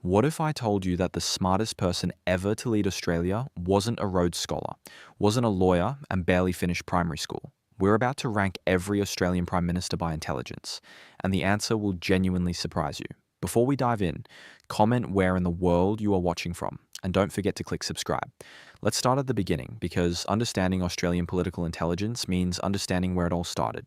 What if I told you that the smartest person ever to lead Australia wasn't a Rhodes Scholar, wasn't a lawyer, and barely finished primary school? We're about to rank every Australian Prime Minister by intelligence, and the answer will genuinely surprise you. Before we dive in, comment where in the world you are watching from, and don't forget to click subscribe. Let's start at the beginning, because understanding Australian political intelligence means understanding where it all started,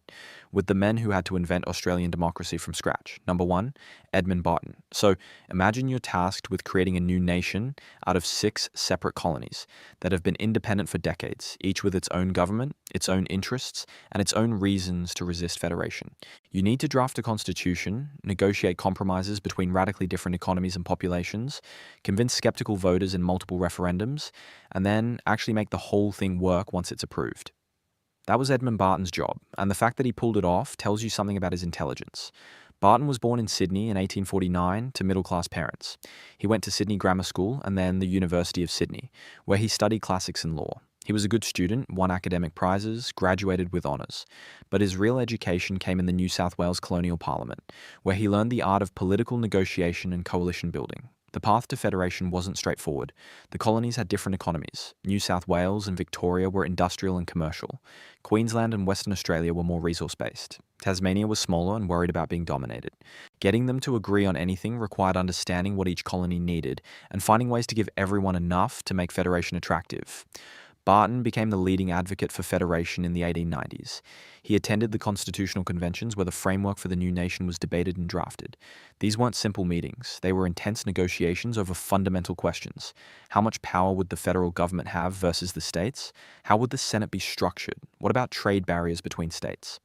with the men who had to invent Australian democracy from scratch. Number one, Edmund Barton. So imagine you're tasked with creating a new nation out of 6 separate colonies that have been independent for decades, each with its own government, its own interests, and its own reasons to resist federation. You need to draft a constitution, negotiate compromises between radically different economies and populations, convince skeptical voters in multiple referendums, and then actually make the whole thing work once it's approved. That was Edmund Barton's job, and the fact that he pulled it off tells you something about his intelligence. Barton was born in Sydney in 1849 to middle-class parents. He went to Sydney Grammar School and then the University of Sydney, where he studied classics and law. He was a good student, won academic prizes, graduated with honours. But his real education came in the New South Wales Colonial Parliament, where he learned the art of political negotiation and coalition building. The path to federation wasn't straightforward. The colonies had different economies. New South Wales and Victoria were industrial and commercial. Queensland and Western Australia were more resource-based. Tasmania was smaller and worried about being dominated. Getting them to agree on anything required understanding what each colony needed and finding ways to give everyone enough to make federation attractive. Barton became the leading advocate for federation in the 1890s. He attended the constitutional conventions where the framework for the new nation was debated and drafted. These weren't simple meetings. They were intense negotiations over fundamental questions. How much power would the federal government have versus the states? How would the Senate be structured? What about trade barriers between states?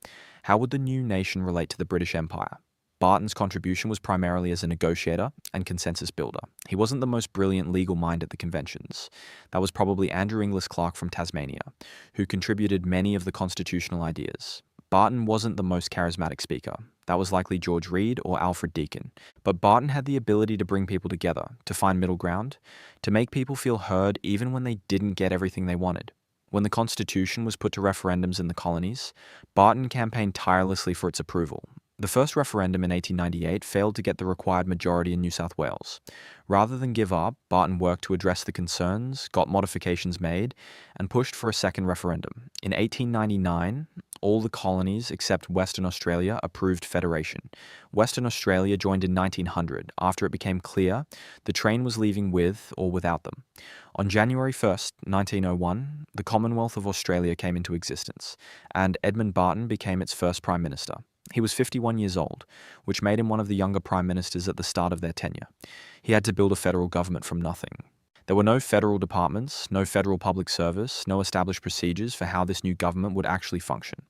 How would the new nation relate to the British Empire? Barton's contribution was primarily as a negotiator and consensus builder. He wasn't the most brilliant legal mind at the conventions. That was probably Andrew Inglis Clark from Tasmania, who contributed many of the constitutional ideas. Barton wasn't the most charismatic speaker. That was likely George Reid or Alfred Deakin. But Barton had the ability to bring people together, to find middle ground, to make people feel heard even when they didn't get everything they wanted. When the Constitution was put to referendums in the colonies, Barton campaigned tirelessly for its approval. The first referendum in 1898 failed to get the required majority in New South Wales. Rather than give up, Barton worked to address the concerns, got modifications made, and pushed for a second referendum. In 1899, all the colonies except Western Australia approved federation. Western Australia joined in 1900 after it became clear the train was leaving with or without them. On January 1st, 1901, the Commonwealth of Australia came into existence, and Edmund Barton became its first Prime Minister. He was 51 years old, which made him one of the younger prime ministers at the start of their tenure. He had to build a federal government from nothing. There were no federal departments, no federal public service, no established procedures for how this new government would actually function.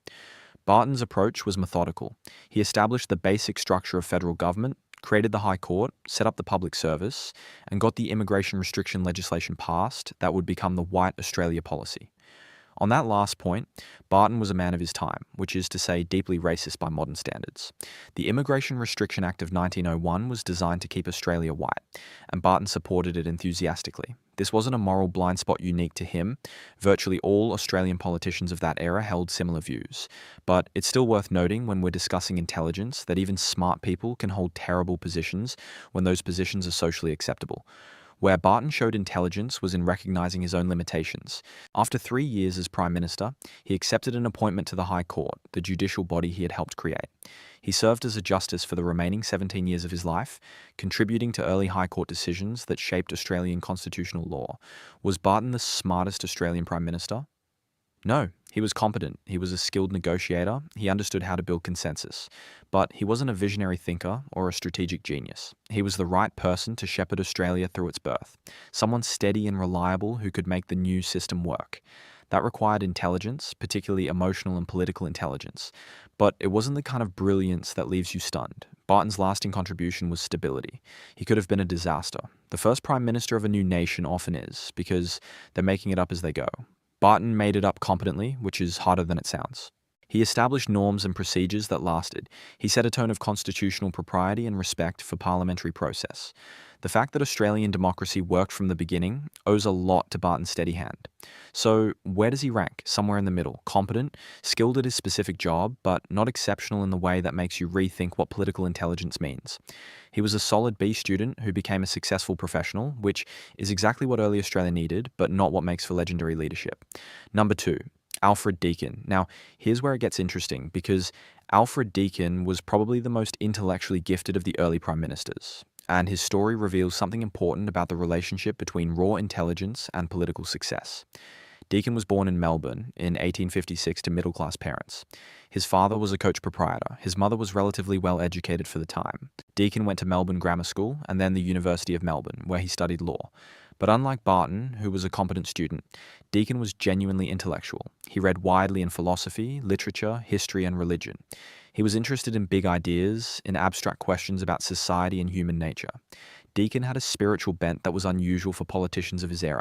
Barton's approach was methodical. He established the basic structure of federal government, created the High Court, set up the public service, and got the immigration restriction legislation passed that would become the White Australia policy. On that last point, Barton was a man of his time, which is to say deeply racist by modern standards. The Immigration Restriction Act of 1901 was designed to keep Australia white, and Barton supported it enthusiastically. This wasn't a moral blind spot unique to him. Virtually all Australian politicians of that era held similar views. But it's still worth noting when we're discussing intelligence that even smart people can hold terrible positions when those positions are socially acceptable. Where Barton showed intelligence was in recognising his own limitations. After 3 years as Prime Minister, he accepted an appointment to the High Court, the judicial body he had helped create. He served as a justice for the remaining 17 years of his life, contributing to early High Court decisions that shaped Australian constitutional law. Was Barton the smartest Australian Prime Minister? No, he was competent, he was a skilled negotiator, he understood how to build consensus. But he wasn't a visionary thinker or a strategic genius. He was the right person to shepherd Australia through its birth, someone steady and reliable who could make the new system work. That required intelligence, particularly emotional and political intelligence. But it wasn't the kind of brilliance that leaves you stunned. Barton's lasting contribution was stability. He could have been a disaster. The first Prime Minister of a new nation often is, because they're making it up as they go. Barton made it up competently, which is harder than it sounds. He established norms and procedures that lasted. He set a tone of constitutional propriety and respect for parliamentary process. The fact that Australian democracy worked from the beginning owes a lot to Barton's steady hand. So, where does he rank? Somewhere in the middle. Competent, skilled at his specific job, but not exceptional in the way that makes you rethink what political intelligence means. He was a solid B student who became a successful professional, which is exactly what early Australia needed, but not what makes for legendary leadership. Number 2. Alfred Deakin. Now, here's where it gets interesting, because Alfred Deakin was probably the most intellectually gifted of the early prime ministers, and his story reveals something important about the relationship between raw intelligence and political success. Deakin was born in Melbourne in 1856 to middle-class parents. His father was a coach proprietor. His mother was relatively well educated for the time. Deakin went to Melbourne Grammar School and then the University of Melbourne, where he studied law. But unlike Barton, who was a competent student, Deakin was genuinely intellectual. He read widely in philosophy, literature, history, and religion. He was interested in big ideas, in abstract questions about society and human nature. Deakin had a spiritual bent that was unusual for politicians of his era.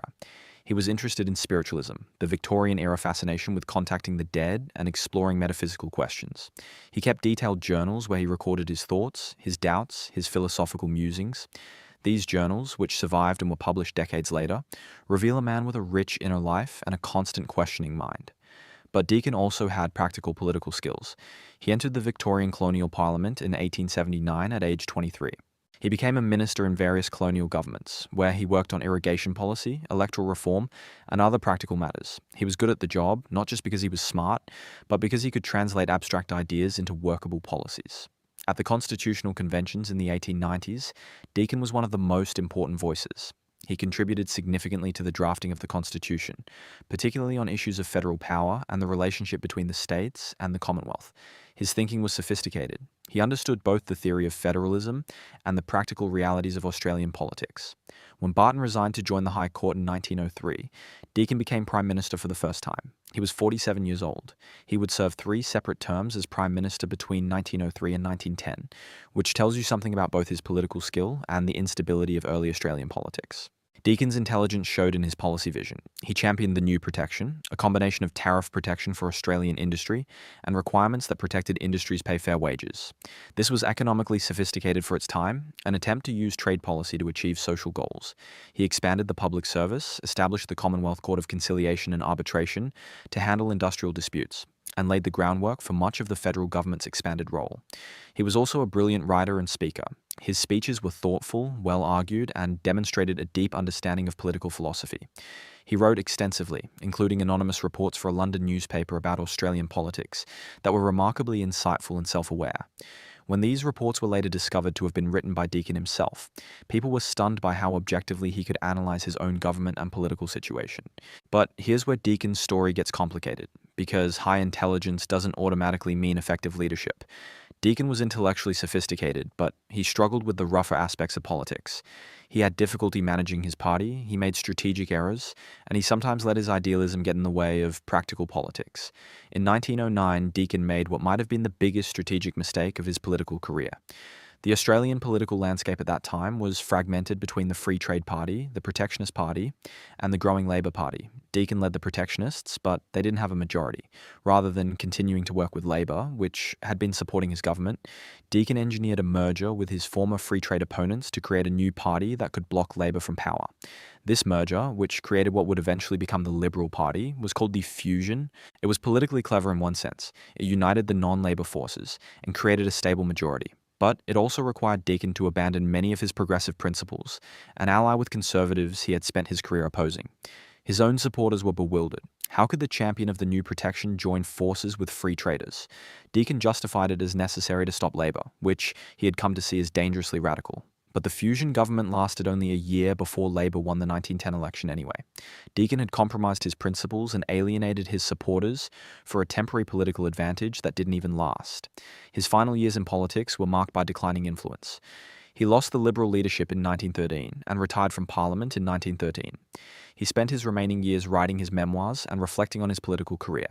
He was interested in spiritualism, the Victorian-era fascination with contacting the dead and exploring metaphysical questions. He kept detailed journals where he recorded his thoughts, his doubts, his philosophical musings. These journals, which survived and were published decades later, reveal a man with a rich inner life and a constant questioning mind. But Deakin also had practical political skills. He entered the Victorian colonial parliament in 1879 at age 23. He became a minister in various colonial governments, where he worked on irrigation policy, electoral reform, and other practical matters. He was good at the job, not just because he was smart, but because he could translate abstract ideas into workable policies. At the constitutional conventions in the 1890s, Deakin was one of the most important voices. He contributed significantly to the drafting of the Constitution, particularly on issues of federal power and the relationship between the states and the Commonwealth. His thinking was sophisticated. He understood both the theory of federalism and the practical realities of Australian politics. When Barton resigned to join the High Court in 1903, Deakin became Prime Minister for the first time. He was 47 years old. He would serve 3 separate terms as Prime Minister between 1903 and 1910, which tells you something about both his political skill and the instability of early Australian politics. Deakin's intelligence showed in his policy vision. He championed the new protection, a combination of tariff protection for Australian industry and requirements that protected industries pay fair wages. This was economically sophisticated for its time, an attempt to use trade policy to achieve social goals. He expanded the public service, established the Commonwealth Court of Conciliation and Arbitration to handle industrial disputes, and laid the groundwork for much of the federal government's expanded role. He was also a brilliant writer and speaker. His speeches were thoughtful, well-argued, and demonstrated a deep understanding of political philosophy. He wrote extensively, including anonymous reports for a London newspaper about Australian politics that were remarkably insightful and self-aware. When these reports were later discovered to have been written by Deakin himself, people were stunned by how objectively he could analyze his own government and political situation. But here's where Deakin's story gets complicated, because high intelligence doesn't automatically mean effective leadership. Deakin was intellectually sophisticated, but he struggled with the rougher aspects of politics. He had difficulty managing his party, he made strategic errors, and he sometimes let his idealism get in the way of practical politics. In 1909, Deakin made what might have been the biggest strategic mistake of his political career. The Australian political landscape at that time was fragmented between the Free Trade Party, the Protectionist Party, and the growing Labor Party. Deakin led the Protectionists, but they didn't have a majority. Rather than continuing to work with Labor, which had been supporting his government, Deakin engineered a merger with his former free trade opponents to create a new party that could block Labor from power. This merger, which created what would eventually become the Liberal Party, was called the Fusion. It was politically clever in one sense. It united the non-Labor forces and created a stable majority. But it also required Deakin to abandon many of his progressive principles, an ally with conservatives he had spent his career opposing. His own supporters were bewildered. How could the champion of the new protection join forces with free traders? Deakin justified it as necessary to stop Labor, which he had come to see as dangerously radical. But the fusion government lasted only a year before Labor won the 1910 election anyway. Deakin had compromised his principles and alienated his supporters for a temporary political advantage that didn't even last. His final years in politics were marked by declining influence. He lost the Liberal leadership in 1913 and retired from Parliament in 1913. He spent his remaining years writing his memoirs and reflecting on his political career.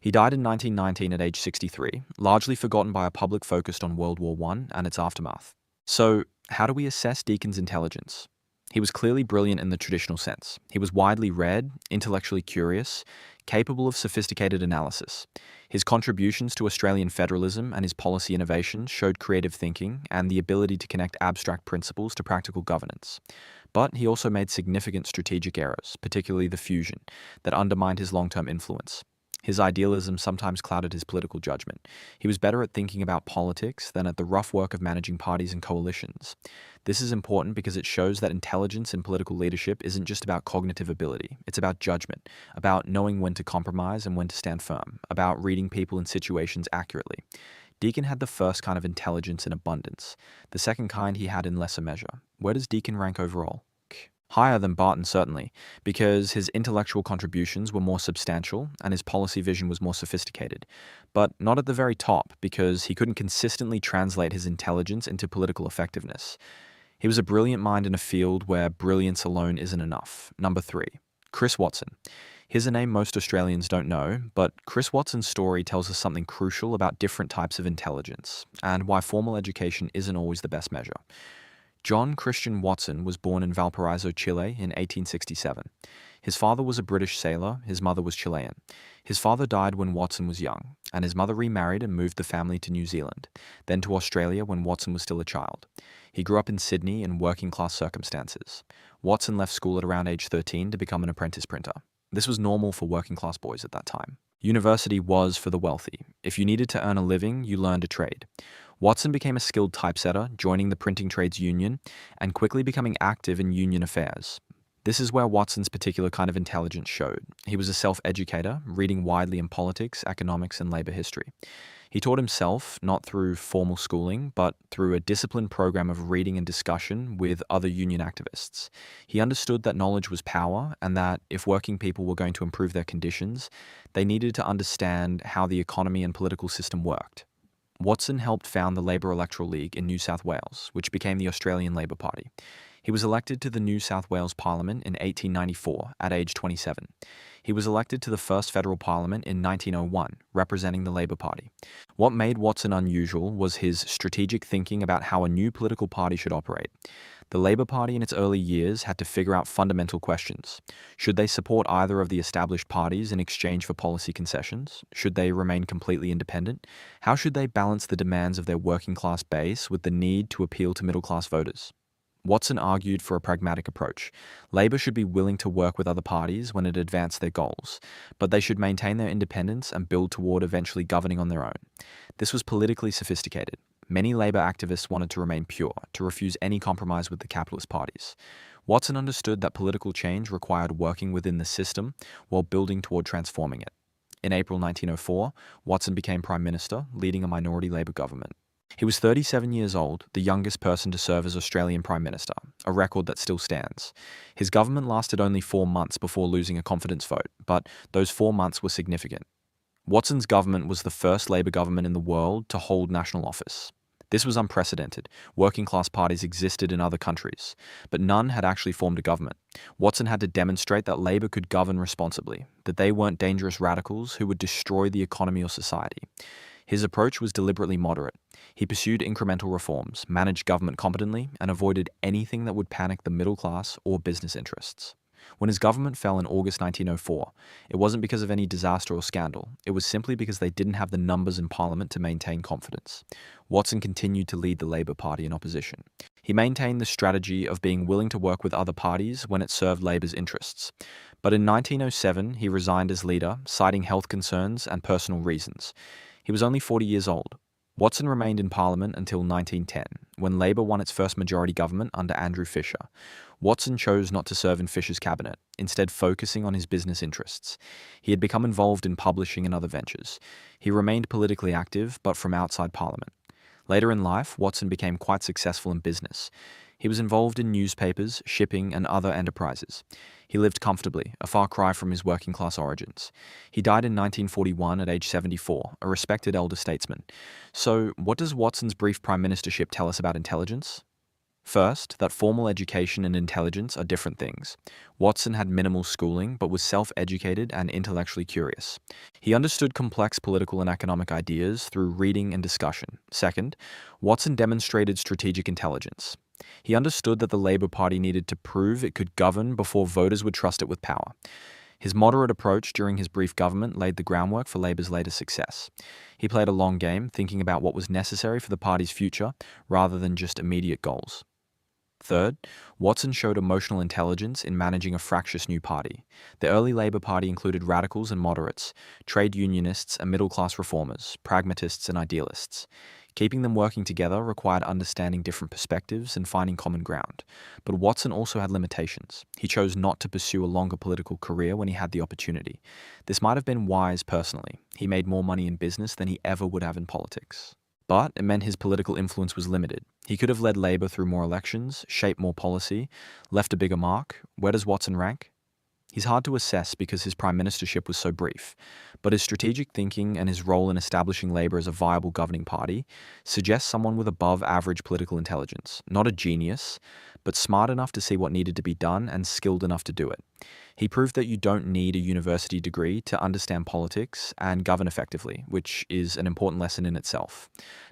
He died in 1919 at age 63, largely forgotten by a public focused on World War I and its aftermath. So, how do we assess Deakin's intelligence? He was clearly brilliant in the traditional sense. He was widely read, intellectually curious, capable of sophisticated analysis. His contributions to Australian federalism and his policy innovations showed creative thinking and the ability to connect abstract principles to practical governance. But he also made significant strategic errors, particularly the fusion, that undermined his long-term influence. His idealism sometimes clouded his political judgment. He was better at thinking about politics than at the rough work of managing parties and coalitions. This is important because it shows that intelligence in political leadership isn't just about cognitive ability. It's about judgment, about knowing when to compromise and when to stand firm, about reading people and situations accurately. Deakin had the first kind of intelligence in abundance. The second kind he had in lesser measure. Where does Deakin rank overall? Higher than Barton, certainly, because his intellectual contributions were more substantial and his policy vision was more sophisticated. But not at the very top, because he couldn't consistently translate his intelligence into political effectiveness. He was a brilliant mind in a field where brilliance alone isn't enough. Number 3, Chris Watson. Here's a name most Australians don't know, but Chris Watson's story tells us something crucial about different types of intelligence and why formal education isn't always the best measure. John Christian Watson was born in Valparaiso, Chile in 1867. His father was a British sailor, his mother was Chilean. His father died when Watson was young, and his mother remarried and moved the family to New Zealand, then to Australia when Watson was still a child. He grew up in Sydney in working-class circumstances. Watson left school at around age 13 to become an apprentice printer. This was normal for working-class boys at that time. University was for the wealthy. If you needed to earn a living, you learned a trade. Watson became a skilled typesetter, joining the Printing Trades Union, and quickly becoming active in union affairs. This is where Watson's particular kind of intelligence showed. He was a self-educator, reading widely in politics, economics, and labor history. He taught himself, not through formal schooling, but through a disciplined program of reading and discussion with other union activists. He understood that knowledge was power, and that if working people were going to improve their conditions, they needed to understand how the economy and political system worked. Watson helped found the Labor Electoral League in New South Wales, which became the Australian Labor Party. He was elected to the New South Wales Parliament in 1894 at age 27. He was elected to the first federal parliament in 1901, representing the Labor Party. What made Watson unusual was his strategic thinking about how a new political party should operate. The Labor Party in its early years had to figure out fundamental questions. Should they support either of the established parties in exchange for policy concessions? Should they remain completely independent? How should they balance the demands of their working-class base with the need to appeal to middle-class voters? Watson argued for a pragmatic approach. Labor should be willing to work with other parties when it advanced their goals, but they should maintain their independence and build toward eventually governing on their own. This was politically sophisticated. Many labor activists wanted to remain pure, to refuse any compromise with the capitalist parties. Watson understood that political change required working within the system while building toward transforming it. In April 1904, Watson became Prime Minister, leading a minority Labor government. He was 37 years old, the youngest person to serve as Australian Prime Minister, a record that still stands. His government lasted only 4 months before losing a confidence vote, but those 4 months were significant. Watson's government was the first Labor government in the world to hold national office. This was unprecedented. Working-class parties existed in other countries, but none had actually formed a government. Watson had to demonstrate that Labor could govern responsibly, that they weren't dangerous radicals who would destroy the economy or society. His approach was deliberately moderate. He pursued incremental reforms, managed government competently, and avoided anything that would panic the middle class or business interests. When his government fell in August 1904, it wasn't because of any disaster or scandal. It was simply because they didn't have the numbers in Parliament to maintain confidence. Watson continued to lead the Labor Party in opposition. He maintained the strategy of being willing to work with other parties when it served Labor's interests. But in 1907, he resigned as leader, citing health concerns and personal reasons. He was only 40 years old. Watson remained in Parliament until 1910, when Labor won its first majority government under Andrew Fisher. Watson chose not to serve in Fisher's cabinet, instead focusing on his business interests. He had become involved in publishing and other ventures. He remained politically active, but from outside Parliament. Later in life, Watson became quite successful in business. He was involved in newspapers, shipping, and other enterprises. He lived comfortably, a far cry from his working-class origins. He died in 1941 at age 74, a respected elder statesman. So, what does Watson's brief prime ministership tell us about intelligence? First, that formal education and intelligence are different things. Watson had minimal schooling, but was self-educated and intellectually curious. He understood complex political and economic ideas through reading and discussion. Second, Watson demonstrated strategic intelligence. He understood that the Labour Party needed to prove it could govern before voters would trust it with power. His moderate approach during his brief government laid the groundwork for Labour's later success. He played a long game, thinking about what was necessary for the party's future rather than just immediate goals. Third, Watson showed emotional intelligence in managing a fractious new party. The early Labour Party included radicals and moderates, trade unionists and middle-class reformers, pragmatists and idealists. Keeping them working together required understanding different perspectives and finding common ground. But Watson also had limitations. He chose not to pursue a longer political career when he had the opportunity. This might have been wise personally. He made more money in business than he ever would have in politics. But it meant his political influence was limited. He could have led Labour through more elections, shaped more policy, left a bigger mark. Where does Watson rank? He's hard to assess because his prime ministership was so brief, but his strategic thinking and his role in establishing Labour as a viable governing party suggests someone with above average political intelligence, not a genius, but smart enough to see what needed to be done and skilled enough to do it. He proved that you don't need a university degree to understand politics and govern effectively, which is an important lesson in itself.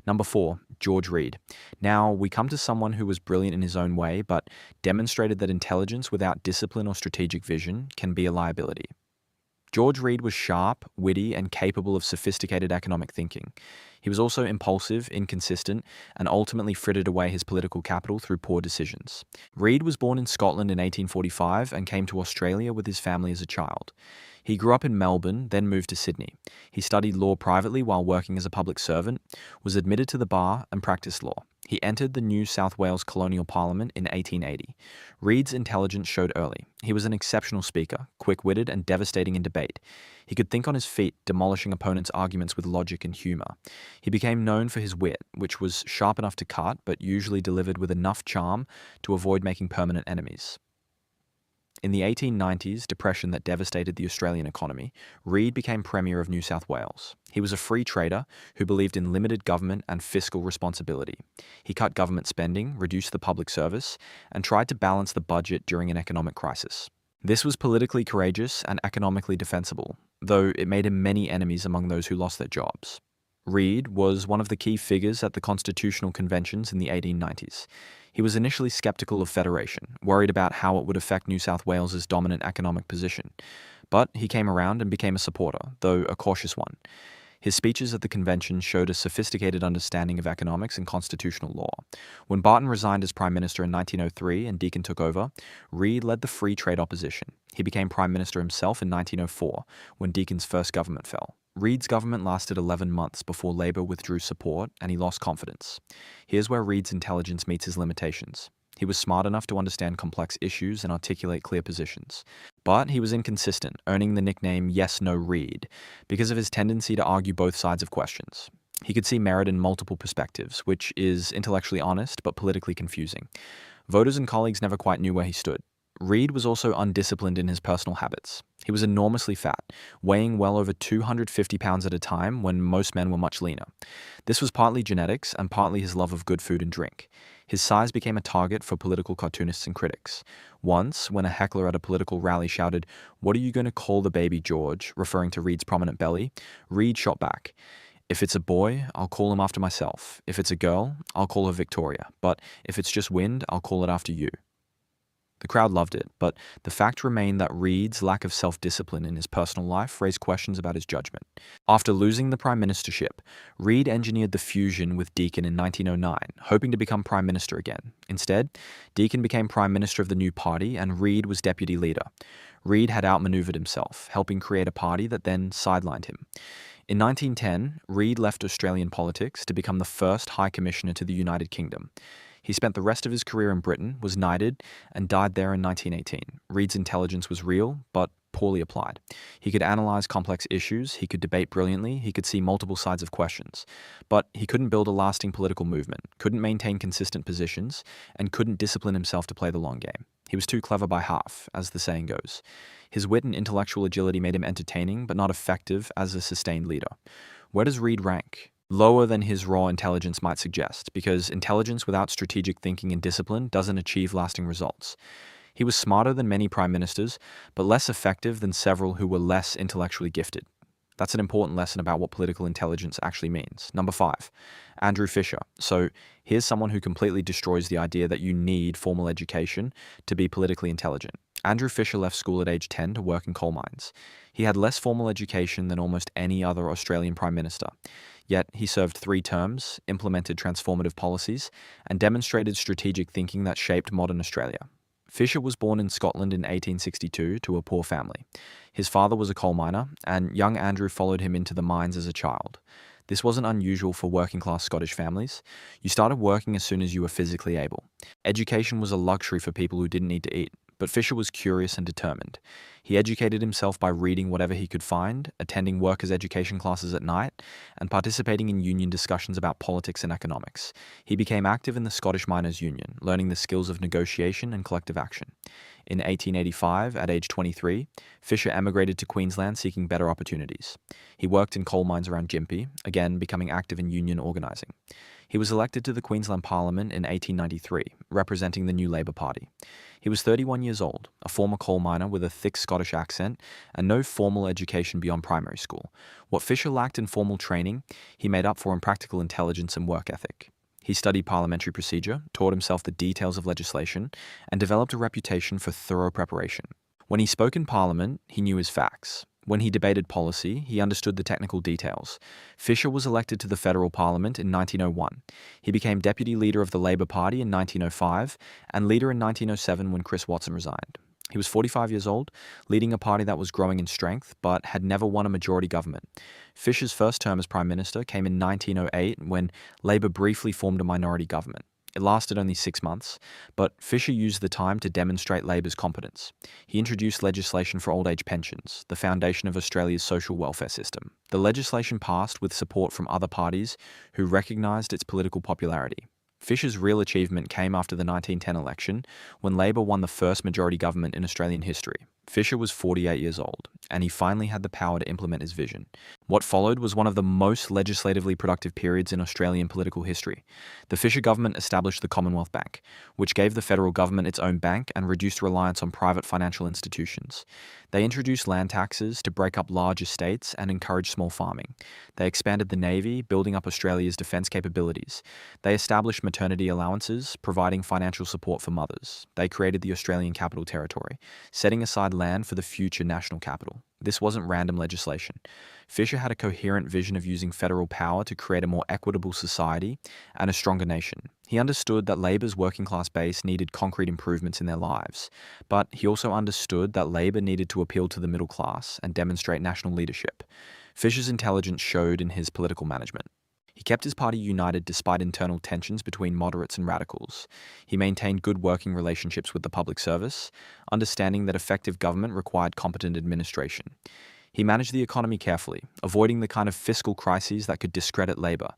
Number 4, George Read. Now, we come to someone who was brilliant in his own way, but demonstrated that intelligence without discipline or strategic vision can be a liability. George Read was sharp, witty, and capable of sophisticated economic thinking. He was also impulsive, inconsistent, and ultimately frittered away his political capital through poor decisions. Read was born in Scotland in 1845 and came to Australia with his family as a child. He grew up in Melbourne, then moved to Sydney. He studied law privately while working as a public servant, was admitted to the bar, and practiced law. He entered the New South Wales Colonial Parliament in 1880. Read's intelligence showed early. He was an exceptional speaker, quick-witted and devastating in debate. He could think on his feet, demolishing opponents' arguments with logic and humour. He became known for his wit, which was sharp enough to cut, but usually delivered with enough charm to avoid making permanent enemies. In the 1890s, depression that devastated the Australian economy, Read became Premier of New South Wales. He was a free trader who believed in limited government and fiscal responsibility. He cut government spending, reduced the public service, and tried to balance the budget during an economic crisis. This was politically courageous and economically defensible, though it made him many enemies among those who lost their jobs. Read was one of the key figures at the constitutional conventions in the 1890s. He was initially skeptical of federation, worried about how it would affect New South Wales's dominant economic position. But he came around and became a supporter, though a cautious one. His speeches at the convention showed a sophisticated understanding of economics and constitutional law. When Barton resigned as Prime Minister in 1903 and Deakin took over, Read led the free trade opposition. He became Prime Minister himself in 1904, when Deakin's first government fell. Read's government lasted 11 months before Labour withdrew support and he lost confidence. Here's where Read's intelligence meets his limitations. He was smart enough to understand complex issues and articulate clear positions. But he was inconsistent, earning the nickname Yes-No Read because of his tendency to argue both sides of questions. He could see merit in multiple perspectives, which is intellectually honest but politically confusing. Voters and colleagues never quite knew where he stood. Read was also undisciplined in his personal habits. He was enormously fat, weighing well over 250 pounds at a time when most men were much leaner. This was partly genetics and partly his love of good food and drink. His size became a target for political cartoonists and critics. Once, when a heckler at a political rally shouted, "What are you going to call the baby George?" referring to Read's prominent belly, Read shot back. "If it's a boy, I'll call him after myself. If it's a girl, I'll call her Victoria. But if it's just wind, I'll call it after you." The crowd loved it, but the fact remained that Read's lack of self-discipline in his personal life raised questions about his judgment. After losing the prime ministership, Read engineered the fusion with Deakin in 1909, hoping to become prime minister again. Instead, Deakin became prime minister of the new party and Read was deputy leader. Read had outmaneuvered himself, helping create a party that then sidelined him. In 1910, Read left Australian politics to become the first High Commissioner to the United Kingdom. He spent the rest of his career in Britain, was knighted, and died there in 1918. Read's intelligence was real, but poorly applied. He could analyze complex issues, he could debate brilliantly, he could see multiple sides of questions. But he couldn't build a lasting political movement, couldn't maintain consistent positions, and couldn't discipline himself to play the long game. He was too clever by half, as the saying goes. His wit and intellectual agility made him entertaining, but not effective as a sustained leader. Where does Read rank? Lower than his raw intelligence might suggest, because intelligence without strategic thinking and discipline doesn't achieve lasting results. He was smarter than many prime ministers, but less effective than several who were less intellectually gifted. That's an important lesson about what political intelligence actually means. Number 5, Andrew Fisher. So here's someone who completely destroys the idea that you need formal education to be politically intelligent. Andrew Fisher left school at age 10 to work in coal mines. He had less formal education than almost any other Australian Prime Minister. Yet he served 3 terms, implemented transformative policies, and demonstrated strategic thinking that shaped modern Australia. Fisher was born in Scotland in 1862 to a poor family. His father was a coal miner, and young Andrew followed him into the mines as a child. This wasn't unusual for working-class Scottish families. You started working as soon as you were physically able. Education was a luxury for people who didn't need to eat, but Fisher was curious and determined. He educated himself by reading whatever he could find, attending workers' education classes at night, and participating in union discussions about politics and economics. He became active in the Scottish Miners' Union, learning the skills of negotiation and collective action. In 1885, at age 23, Fisher emigrated to Queensland seeking better opportunities. He worked in coal mines around Gympie, again becoming active in union organising. He was elected to the Queensland Parliament in 1893, representing the new Labour Party. He was 31 years old, a former coal miner with a thick Scottish accent and no formal education beyond primary school. What Fisher lacked in formal training, he made up for in practical intelligence and work ethic. He studied parliamentary procedure, taught himself the details of legislation, and developed a reputation for thorough preparation. When he spoke in Parliament, he knew his facts. When he debated policy, he understood the technical details. Fisher was elected to the federal parliament in 1901. He became deputy leader of the Labour Party in 1905 and leader in 1907 when Chris Watson resigned. He was 45 years old, leading a party that was growing in strength but had never won a majority government. Fisher's first term as Prime Minister came in 1908 when Labour briefly formed a minority government. It lasted only 6 months, but Fisher used the time to demonstrate Labour's competence. He introduced legislation for old age pensions, the foundation of Australia's social welfare system. The legislation passed with support from other parties who recognised its political popularity. Fisher's real achievement came after the 1910 election, when Labour won the first majority government in Australian history. Fisher was 48 years old, and he finally had the power to implement his vision. What followed was one of the most legislatively productive periods in Australian political history. The Fisher government established the Commonwealth Bank, which gave the federal government its own bank and reduced reliance on private financial institutions. They introduced land taxes to break up large estates and encourage small farming. They expanded the Navy, building up Australia's defence capabilities. They established maternity allowances, providing financial support for mothers. They created the Australian Capital Territory, setting aside land for the future national capital. This wasn't random legislation. Fisher had a coherent vision of using federal power to create a more equitable society and a stronger nation. He understood that Labour's working class base needed concrete improvements in their lives, but he also understood that Labour needed to appeal to the middle class and demonstrate national leadership. Fisher's intelligence showed in his political management. He kept his party united despite internal tensions between moderates and radicals. He maintained good working relationships with the public service, understanding that effective government required competent administration. He managed the economy carefully, avoiding the kind of fiscal crises that could discredit Labour.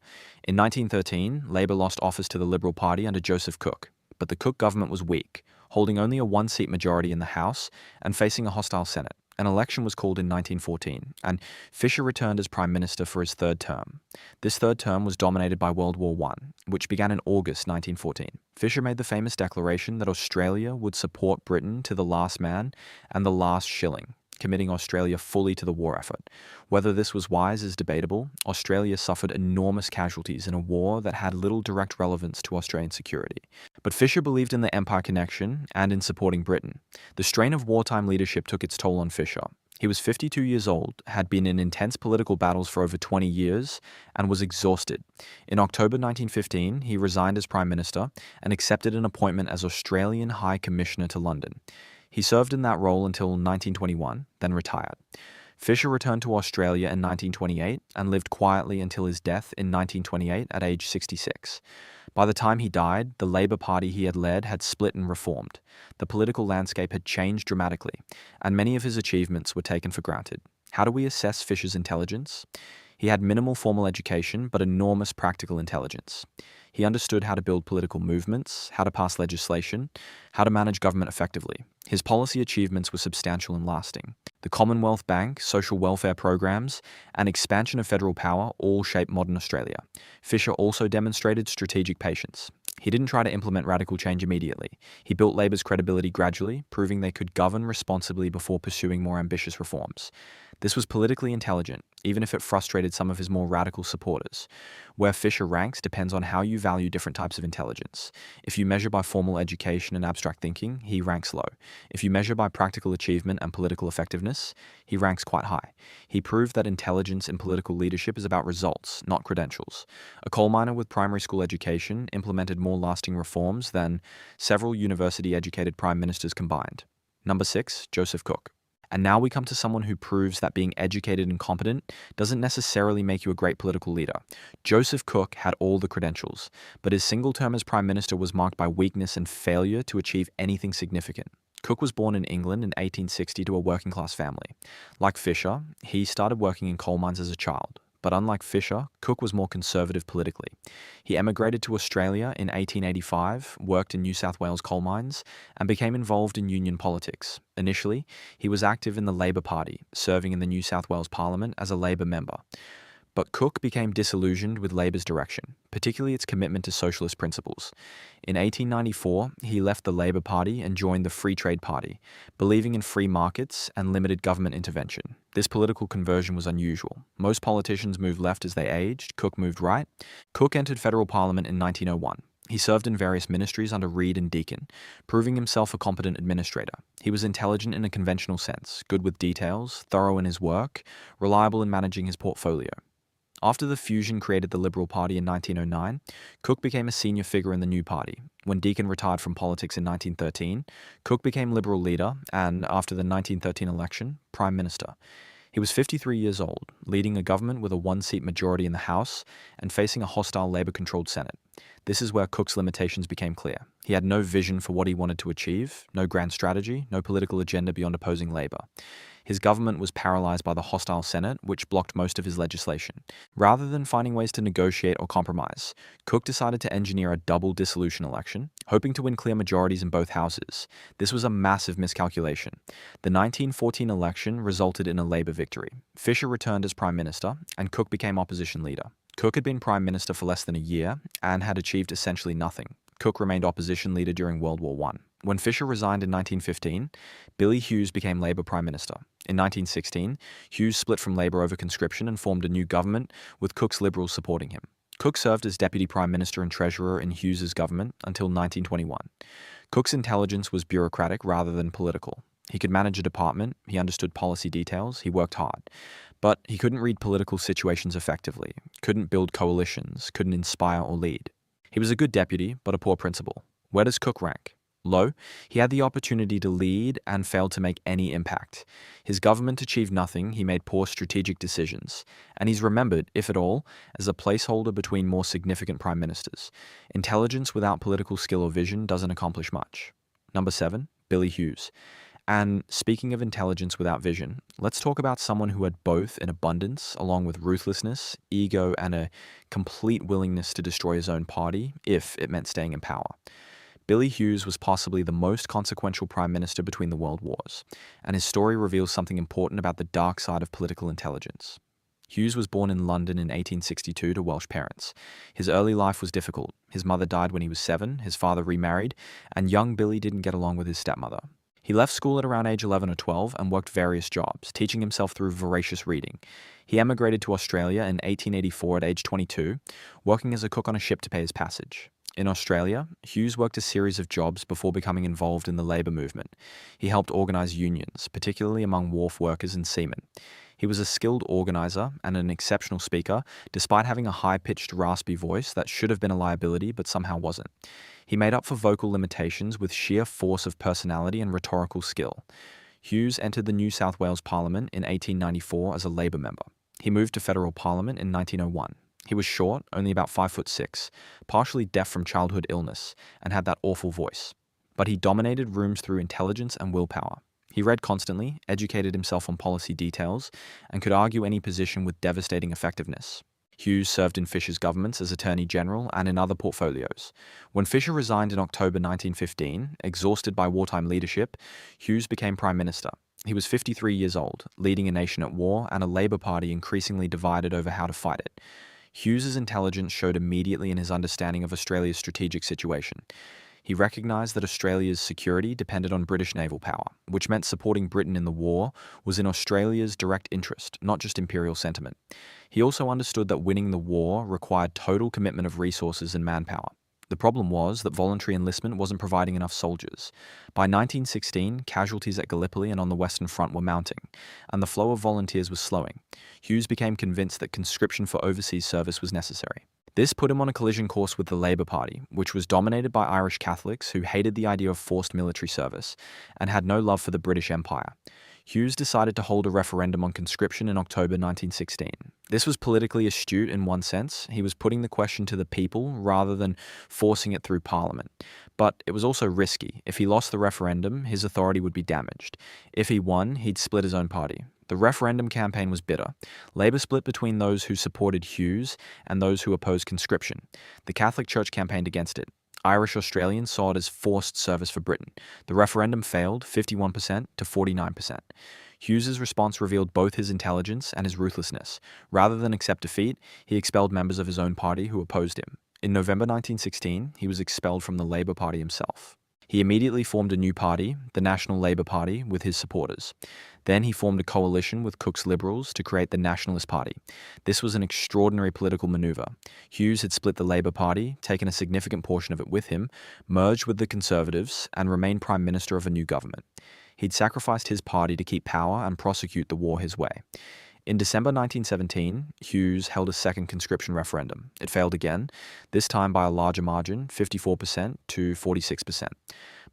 In 1913, Labour lost office to the Liberal Party under Joseph Cook, but the Cook government was weak, holding only a 1-seat majority in the House and facing a hostile Senate. An election was called in 1914, and Fisher returned as Prime Minister for his 3rd term. This 3rd term was dominated by World War I, which began in August 1914. Fisher made the famous declaration that Australia would support Britain to the last man and the last shilling, committing Australia fully to the war effort. Whether this was wise is debatable. Australia suffered enormous casualties in a war that had little direct relevance to Australian security. But Fisher believed in the Empire connection and in supporting Britain. The strain of wartime leadership took its toll on Fisher. He was 52 years old, had been in intense political battles for over 20 years, and was exhausted. In October 1915, he resigned as Prime Minister and accepted an appointment as Australian High Commissioner to London. He served in that role until 1921, then retired. Fisher returned to Australia in 1928 and lived quietly until his death in 1928 at age 66. By the time he died, the Labour Party he had led had split and reformed. The political landscape had changed dramatically, and many of his achievements were taken for granted. How do we assess Fisher's intelligence? He had minimal formal education, but enormous practical intelligence. He understood how to build political movements, how to pass legislation, how to manage government effectively. His policy achievements were substantial and lasting. The Commonwealth Bank, social welfare programs, and expansion of federal power all shaped modern Australia. Fisher also demonstrated strategic patience. He didn't try to implement radical change immediately. He built Labour's credibility gradually, proving they could govern responsibly before pursuing more ambitious reforms. This was politically intelligent, even if it frustrated some of his more radical supporters. Where Fisher ranks depends on how you value different types of intelligence. If you measure by formal education and abstract thinking, he ranks low. If you measure by practical achievement and political effectiveness, he ranks quite high. He proved that intelligence in political leadership is about results, not credentials. A coal miner with primary school education implemented more lasting reforms than several university-educated prime ministers combined. Number 6, Joseph Cook. And now we come to someone who proves that being educated and competent doesn't necessarily make you a great political leader. Joseph Cook had all the credentials, but his single term as prime minister was marked by weakness and failure to achieve anything significant. Cook was born in England in 1860 to a working-class family. Like Fisher, he started working in coal mines as a child. But unlike Fisher, Cook was more conservative politically. He emigrated to Australia in 1885, worked in New South Wales coal mines, and became involved in union politics. Initially, he was active in the Labor Party, serving in the New South Wales Parliament as a Labor member. But Cook became disillusioned with Labor's direction, particularly its commitment to socialist principles. In 1894, he left the Labor Party and joined the Free Trade Party, believing in free markets and limited government intervention. This political conversion was unusual. Most politicians moved left as they aged. Cook moved right. Cook entered federal parliament in 1901. He served in various ministries under Reid and Deakin, proving himself a competent administrator. He was intelligent in a conventional sense, good with details, thorough in his work, reliable in managing his portfolio. After the fusion created the Liberal Party in 1909, Cook became a senior figure in the new party. When Deakin retired from politics in 1913, Cook became Liberal leader and, after the 1913 election, Prime Minister. He was 53 years old, leading a government with a one-seat majority in the House and facing a hostile Labour-controlled Senate. This is where Cook's limitations became clear. He had no vision for what he wanted to achieve, no grand strategy, no political agenda beyond opposing Labour. His government was paralysed by the hostile Senate, which blocked most of his legislation. Rather than finding ways to negotiate or compromise, Cook decided to engineer a double dissolution election, hoping to win clear majorities in both houses. This was a massive miscalculation. The 1914 election resulted in a Labour victory. Fisher returned as Prime Minister, and Cook became opposition leader. Cook had been Prime Minister for less than a year and had achieved essentially nothing. Cook remained opposition leader during World War I. When Fisher resigned in 1915, Billy Hughes became Labour Prime Minister. In 1916, Hughes split from Labour over conscription and formed a new government, with Cook's Liberals supporting him. Cook served as Deputy Prime Minister and Treasurer in Hughes's government until 1921. Cook's intelligence was bureaucratic rather than political. He could manage a department, he understood policy details, he worked hard. But he couldn't read political situations effectively, couldn't build coalitions, couldn't inspire or lead. He was a good deputy, but a poor principal. Where does Cook rank? Low. He had the opportunity to lead and failed to make any impact. His government achieved nothing, he made poor strategic decisions, and he's remembered, if at all, as a placeholder between more significant prime ministers. Intelligence without political skill or vision doesn't accomplish much. Number 7, Billy Hughes. And speaking of intelligence without vision, let's talk about someone who had both in abundance, along with ruthlessness, ego, and a complete willingness to destroy his own party, if it meant staying in power. Billy Hughes was possibly the most consequential prime minister between the world wars, and his story reveals something important about the dark side of political intelligence. Hughes was born in London in 1862 to Welsh parents. His early life was difficult. His mother died when he was 7, his father remarried, and young Billy didn't get along with his stepmother. He left school at around age 11 or 12 and worked various jobs, teaching himself through voracious reading. He emigrated to Australia in 1884 at age 22, working as a cook on a ship to pay his passage. In Australia, Hughes worked a series of jobs before becoming involved in the labour movement. He helped organise unions, particularly among wharf workers and seamen. He was a skilled organiser and an exceptional speaker, despite having a high-pitched, raspy voice that should have been a liability but somehow wasn't. He made up for vocal limitations with sheer force of personality and rhetorical skill. Hughes entered the New South Wales Parliament in 1894 as a Labour member. He moved to federal parliament in 1901. He was short, only about 5'6", partially deaf from childhood illness, and had that awful voice. But he dominated rooms through intelligence and willpower. He read constantly, educated himself on policy details, and could argue any position with devastating effectiveness. Hughes served in Fisher's governments as Attorney General and in other portfolios. When Fisher resigned in October 1915, exhausted by wartime leadership, Hughes became Prime Minister. He was 53 years old, leading a nation at war and a Labour Party increasingly divided over how to fight it. Hughes's intelligence showed immediately in his understanding of Australia's strategic situation. He recognised that Australia's security depended on British naval power, which meant supporting Britain in the war was in Australia's direct interest, not just imperial sentiment. He also understood that winning the war required total commitment of resources and manpower. The problem was that voluntary enlistment wasn't providing enough soldiers. By 1916, casualties at Gallipoli and on the Western Front were mounting, and the flow of volunteers was slowing. Hughes became convinced that conscription for overseas service was necessary. This put him on a collision course with the Labour Party, which was dominated by Irish Catholics who hated the idea of forced military service and had no love for the British Empire. Hughes decided to hold a referendum on conscription in October 1916. This was politically astute in one sense. He was putting the question to the people rather than forcing it through Parliament. But it was also risky. If he lost the referendum, his authority would be damaged. If he won, he'd split his own party. The referendum campaign was bitter. Labour split between those who supported Hughes and those who opposed conscription. The Catholic Church campaigned against it. Irish Australians saw it as forced service for Britain. The referendum failed 51% to 49%. Hughes's response revealed both his intelligence and his ruthlessness. Rather than accept defeat, he expelled members of his own party who opposed him. In November 1916, he was expelled from the Labour Party himself. He immediately formed a new party, the National Labour Party, with his supporters. Then he formed a coalition with Cook's Liberals to create the Nationalist Party. This was an extraordinary political manoeuvre. Hughes had split the Labour Party, taken a significant portion of it with him, merged with the Conservatives, and remained Prime Minister of a new government. He'd sacrificed his party to keep power and prosecute the war his way. In December 1917, Hughes held a second conscription referendum. It failed again, this time by a larger margin, 54% to 46%.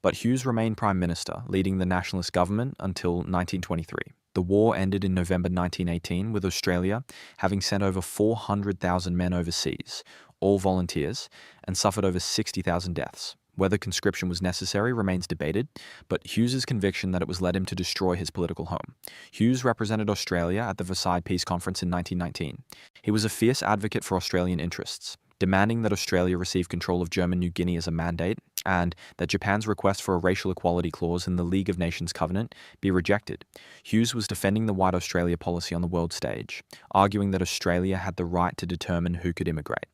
But Hughes remained Prime Minister, leading the nationalist government until 1923. The war ended in November 1918, with Australia having sent over 400,000 men overseas, all volunteers, and suffered over 60,000 deaths. Whether conscription was necessary remains debated, but Hughes's conviction that it was led him to destroy his political home. Hughes represented Australia at the Versailles Peace Conference in 1919. He was a fierce advocate for Australian interests, demanding that Australia receive control of German New Guinea as a mandate, and that Japan's request for a racial equality clause in the League of Nations Covenant be rejected. Hughes was defending the White Australia policy on the world stage, arguing that Australia had the right to determine who could immigrate.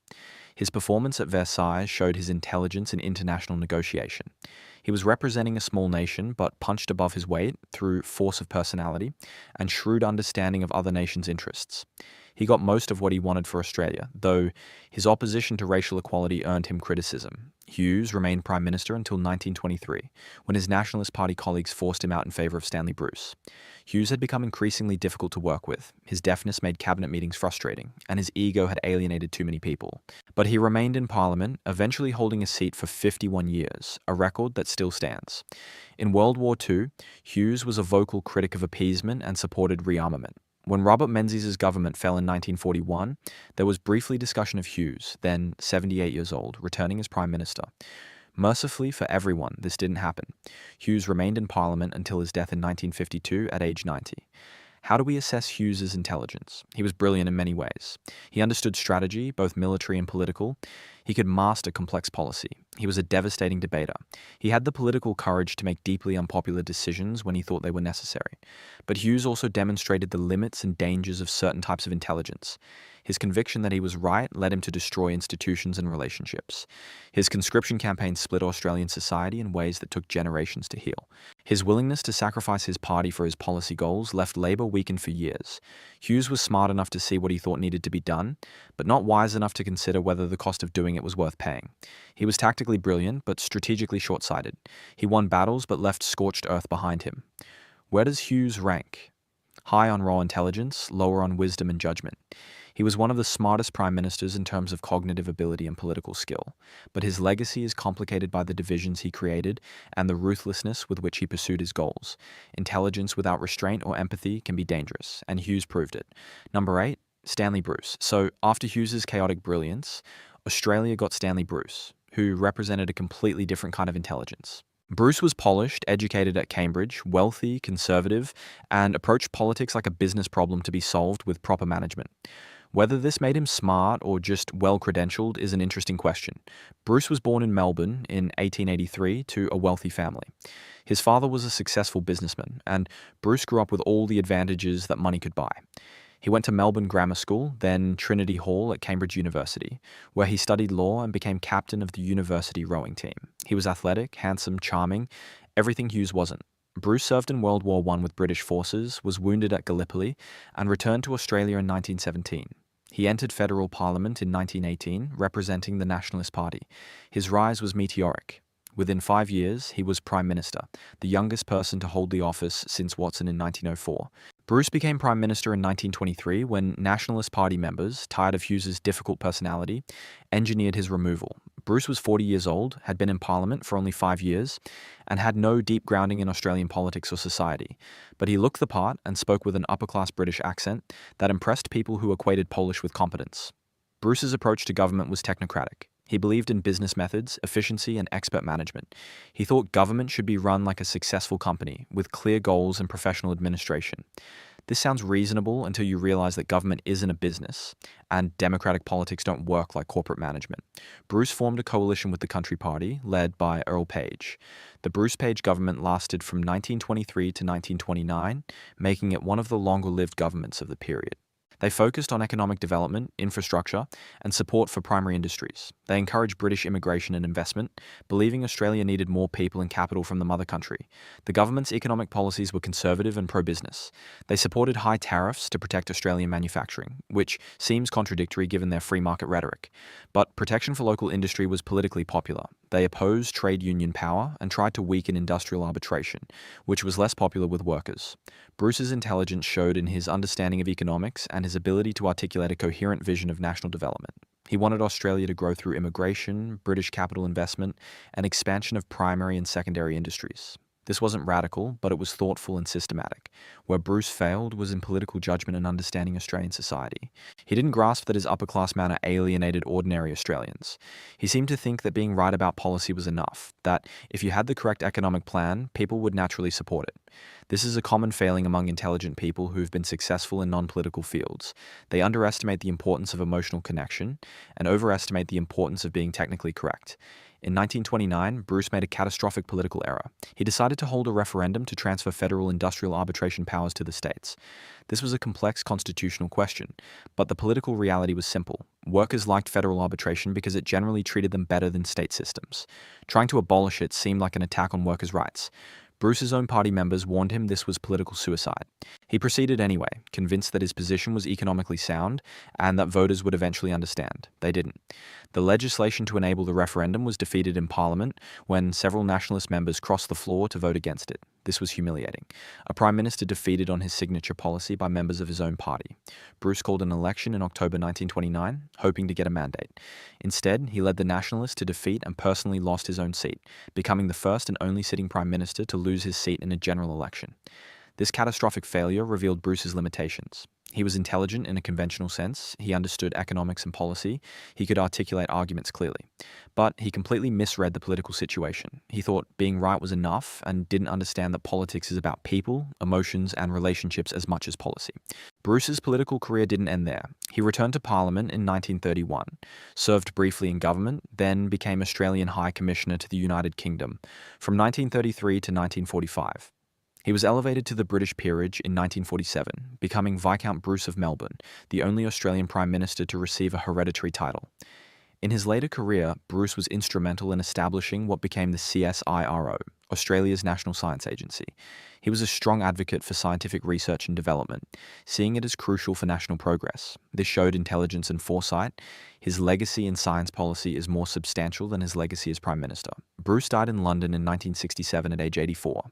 His performance at Versailles showed his intelligence in international negotiation. He was representing a small nation, but punched above his weight through force of personality and shrewd understanding of other nations' interests. He got most of what he wanted for Australia, though his opposition to racial equality earned him criticism. Hughes remained Prime Minister until 1923, when his Nationalist Party colleagues forced him out in favour of Stanley Bruce. Hughes had become increasingly difficult to work with. His deafness made cabinet meetings frustrating, and his ego had alienated too many people. But he remained in Parliament, eventually holding a seat for 51 years, a record that still stands. In World War II, Hughes was a vocal critic of appeasement and supported rearmament. When Robert Menzies' government fell in 1941, there was briefly discussion of Hughes, then 78 years old, returning as Prime Minister. Mercifully for everyone, this didn't happen. Hughes remained in Parliament until his death in 1952 at age 90. How do we assess Hughes's intelligence? He was brilliant in many ways. He understood strategy, both military and political. He could master complex policy. He was a devastating debater. He had the political courage to make deeply unpopular decisions when he thought they were necessary. But Hughes also demonstrated the limits and dangers of certain types of intelligence. His conviction that he was right led him to destroy institutions and relationships. His conscription campaign split Australian society in ways that took generations to heal. His willingness to sacrifice his party for his policy goals left Labour weakened for years. Hughes was smart enough to see what he thought needed to be done, but not wise enough to consider whether the cost of doing it was worth paying. He was tactically brilliant, but strategically short-sighted. He won battles, but left scorched earth behind him. Where does Hughes rank? High on raw intelligence, lower on wisdom and judgment. He was one of the smartest prime ministers in terms of cognitive ability and political skill, but his legacy is complicated by the divisions he created and the ruthlessness with which he pursued his goals. Intelligence without restraint or empathy can be dangerous, and Hughes proved it. Number 8, Stanley Bruce. So after Hughes's chaotic brilliance, Australia got Stanley Bruce, who represented a completely different kind of intelligence. Bruce was polished, educated at Cambridge, wealthy, conservative, and approached politics like a business problem to be solved with proper management. Whether this made him smart or just well-credentialed is an interesting question. Bruce was born in Melbourne in 1883 to a wealthy family. His father was a successful businessman, and Bruce grew up with all the advantages that money could buy. He went to Melbourne Grammar School, then Trinity Hall at Cambridge University, where he studied law and became captain of the university rowing team. He was athletic, handsome, charming, everything Hughes wasn't. Bruce served in World War I with British forces, was wounded at Gallipoli, and returned to Australia in 1917. He entered federal parliament in 1918, representing the Nationalist Party. His rise was meteoric. Within 5 years, he was Prime Minister, the youngest person to hold the office since Watson in 1904. Bruce became Prime Minister in 1923 when Nationalist Party members, tired of Hughes's difficult personality, engineered his removal. Bruce was 40 years old, had been in Parliament for only 5 years, and had no deep grounding in Australian politics or society. But he looked the part and spoke with an upper-class British accent that impressed people who equated Polish with competence. Bruce's approach to government was technocratic. He believed in business methods, efficiency, and expert management. He thought government should be run like a successful company, with clear goals and professional administration. This sounds reasonable until you realize that government isn't a business, and democratic politics don't work like corporate management. Bruce formed a coalition with the Country Party, led by Earl Page. The Bruce Page government lasted from 1923 to 1929, making it one of the longer-lived governments of the period. They focused on economic development, infrastructure, and support for primary industries. They encouraged British immigration and investment, believing Australia needed more people and capital from the mother country. The government's economic policies were conservative and pro-business. They supported high tariffs to protect Australian manufacturing, which seems contradictory given their free market rhetoric. But protection for local industry was politically popular. They opposed trade union power and tried to weaken industrial arbitration, which was less popular with workers. Bruce's intelligence showed in his understanding of economics and his ability to articulate a coherent vision of national development. He wanted Australia to grow through immigration, British capital investment, and expansion of primary and secondary industries. This wasn't radical, but it was thoughtful and systematic. Where Bruce failed was in political judgment and understanding Australian society. He didn't grasp that his upper-class manner alienated ordinary Australians. He seemed to think that being right about policy was enough, that if you had the correct economic plan, people would naturally support it. This is a common failing among intelligent people who've been successful in non-political fields. They underestimate the importance of emotional connection and overestimate the importance of being technically correct. In 1929, Bruce made a catastrophic political error. He decided to hold a referendum to transfer federal industrial arbitration powers to the states. This was a complex constitutional question, but the political reality was simple. Workers liked federal arbitration because it generally treated them better than state systems. Trying to abolish it seemed like an attack on workers' rights. Bruce's own party members warned him this was political suicide. He proceeded anyway, convinced that his position was economically sound and that voters would eventually understand. They didn't. The legislation to enable the referendum was defeated in Parliament when several nationalist members crossed the floor to vote against it. This was humiliating. A prime minister defeated on his signature policy by members of his own party. Bruce called an election in October 1929, hoping to get a mandate. Instead, he led the Nationalists to defeat and personally lost his own seat, becoming the first and only sitting prime minister to lose his seat in a general election. This catastrophic failure revealed Bruce's limitations. He was intelligent in a conventional sense, he understood economics and policy, he could articulate arguments clearly. But he completely misread the political situation. He thought being right was enough and didn't understand that politics is about people, emotions, and relationships as much as policy. Bruce's political career didn't end there. He returned to Parliament in 1931, served briefly in government, then became Australian High Commissioner to the United Kingdom from 1933 to 1945. He was elevated to the British peerage in 1947, becoming Viscount Bruce of Melbourne, the only Australian Prime Minister to receive a hereditary title. In his later career, Bruce was instrumental in establishing what became the CSIRO, Australia's National Science Agency. He was a strong advocate for scientific research and development, seeing it as crucial for national progress. This showed intelligence and foresight. His legacy in science policy is more substantial than his legacy as Prime Minister. Bruce died in London in 1967 at age 84.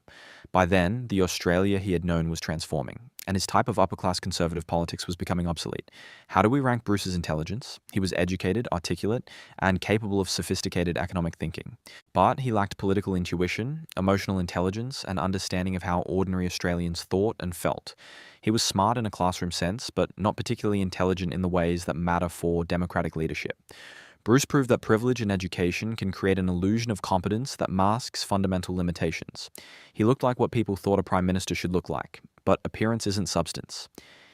By then, the Australia he had known was transforming, and his type of upper-class conservative politics was becoming obsolete. How do we rank Bruce's intelligence? He was educated, articulate, and capable of sophisticated economic thinking. But he lacked political intuition, emotional intelligence, and understanding of how ordinary Australians thought and felt. He was smart in a classroom sense, but not particularly intelligent in the ways that matter for democratic leadership. Bruce proved that privilege and education can create an illusion of competence that masks fundamental limitations. He looked like what people thought a prime minister should look like, but appearance isn't substance.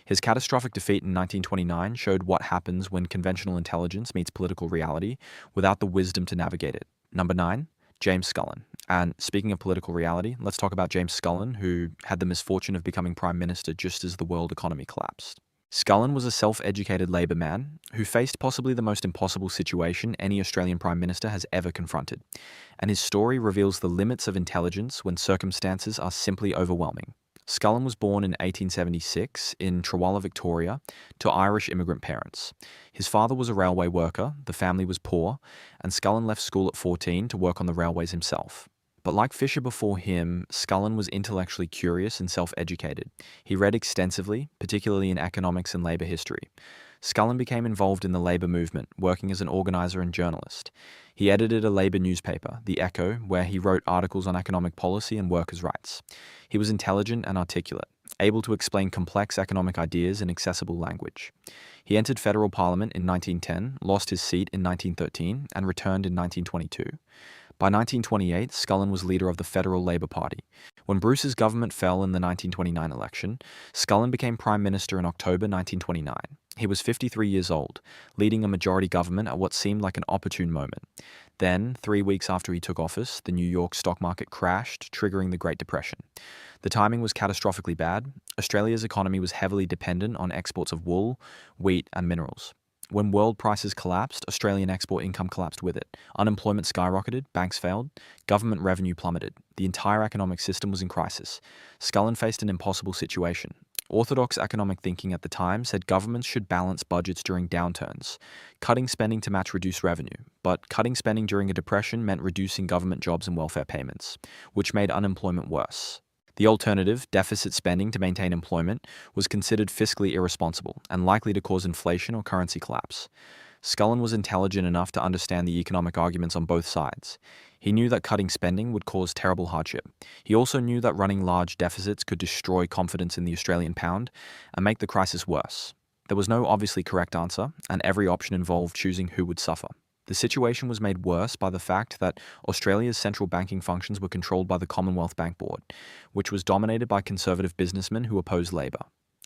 His catastrophic defeat in 1929 showed what happens when conventional intelligence meets political reality without the wisdom to navigate it. Number 9, James Scullin. And speaking of political reality, let's talk about James Scullin, who had the misfortune of becoming prime minister just as the world economy collapsed. Scullin was a self-educated Labour man who faced possibly the most impossible situation any Australian Prime Minister has ever confronted, and his story reveals the limits of intelligence when circumstances are simply overwhelming. Scullin was born in 1876 in Trawalla, Victoria, to Irish immigrant parents. His father was a railway worker, the family was poor, and Scullin left school at 14 to work on the railways himself. But like Fisher before him, Scullin was intellectually curious and self-educated. He read extensively, particularly in economics and labour history. Scullin became involved in the labour movement, working as an organiser and journalist. He edited a labour newspaper, The Echo, where he wrote articles on economic policy and workers' rights. He was intelligent and articulate, able to explain complex economic ideas in accessible language. He entered federal parliament in 1910, lost his seat in 1913, and returned in 1922. By 1928, Scullin was leader of the Federal Labour Party. When Bruce's government fell in the 1929 election, Scullin became Prime Minister in October 1929. He was 53 years old, leading a majority government at what seemed like an opportune moment. Then, 3 weeks after he took office, the New York stock market crashed, triggering the Great Depression. The timing was catastrophically bad. Australia's economy was heavily dependent on exports of wool, wheat, and minerals. When world prices collapsed, Australian export income collapsed with it. Unemployment skyrocketed, banks failed, government revenue plummeted. The entire economic system was in crisis. Scullin faced an impossible situation. Orthodox economic thinking at the time said governments should balance budgets during downturns, cutting spending to match reduced revenue. But cutting spending during a depression meant reducing government jobs and welfare payments, which made unemployment worse. The alternative, deficit spending to maintain employment, was considered fiscally irresponsible and likely to cause inflation or currency collapse. Scullin was intelligent enough to understand the economic arguments on both sides. He knew that cutting spending would cause terrible hardship. He also knew that running large deficits could destroy confidence in the Australian pound and make the crisis worse. There was no obviously correct answer, and every option involved choosing who would suffer. The situation was made worse by the fact that Australia's central banking functions were controlled by the Commonwealth Bank Board, which was dominated by conservative businessmen who opposed Labor.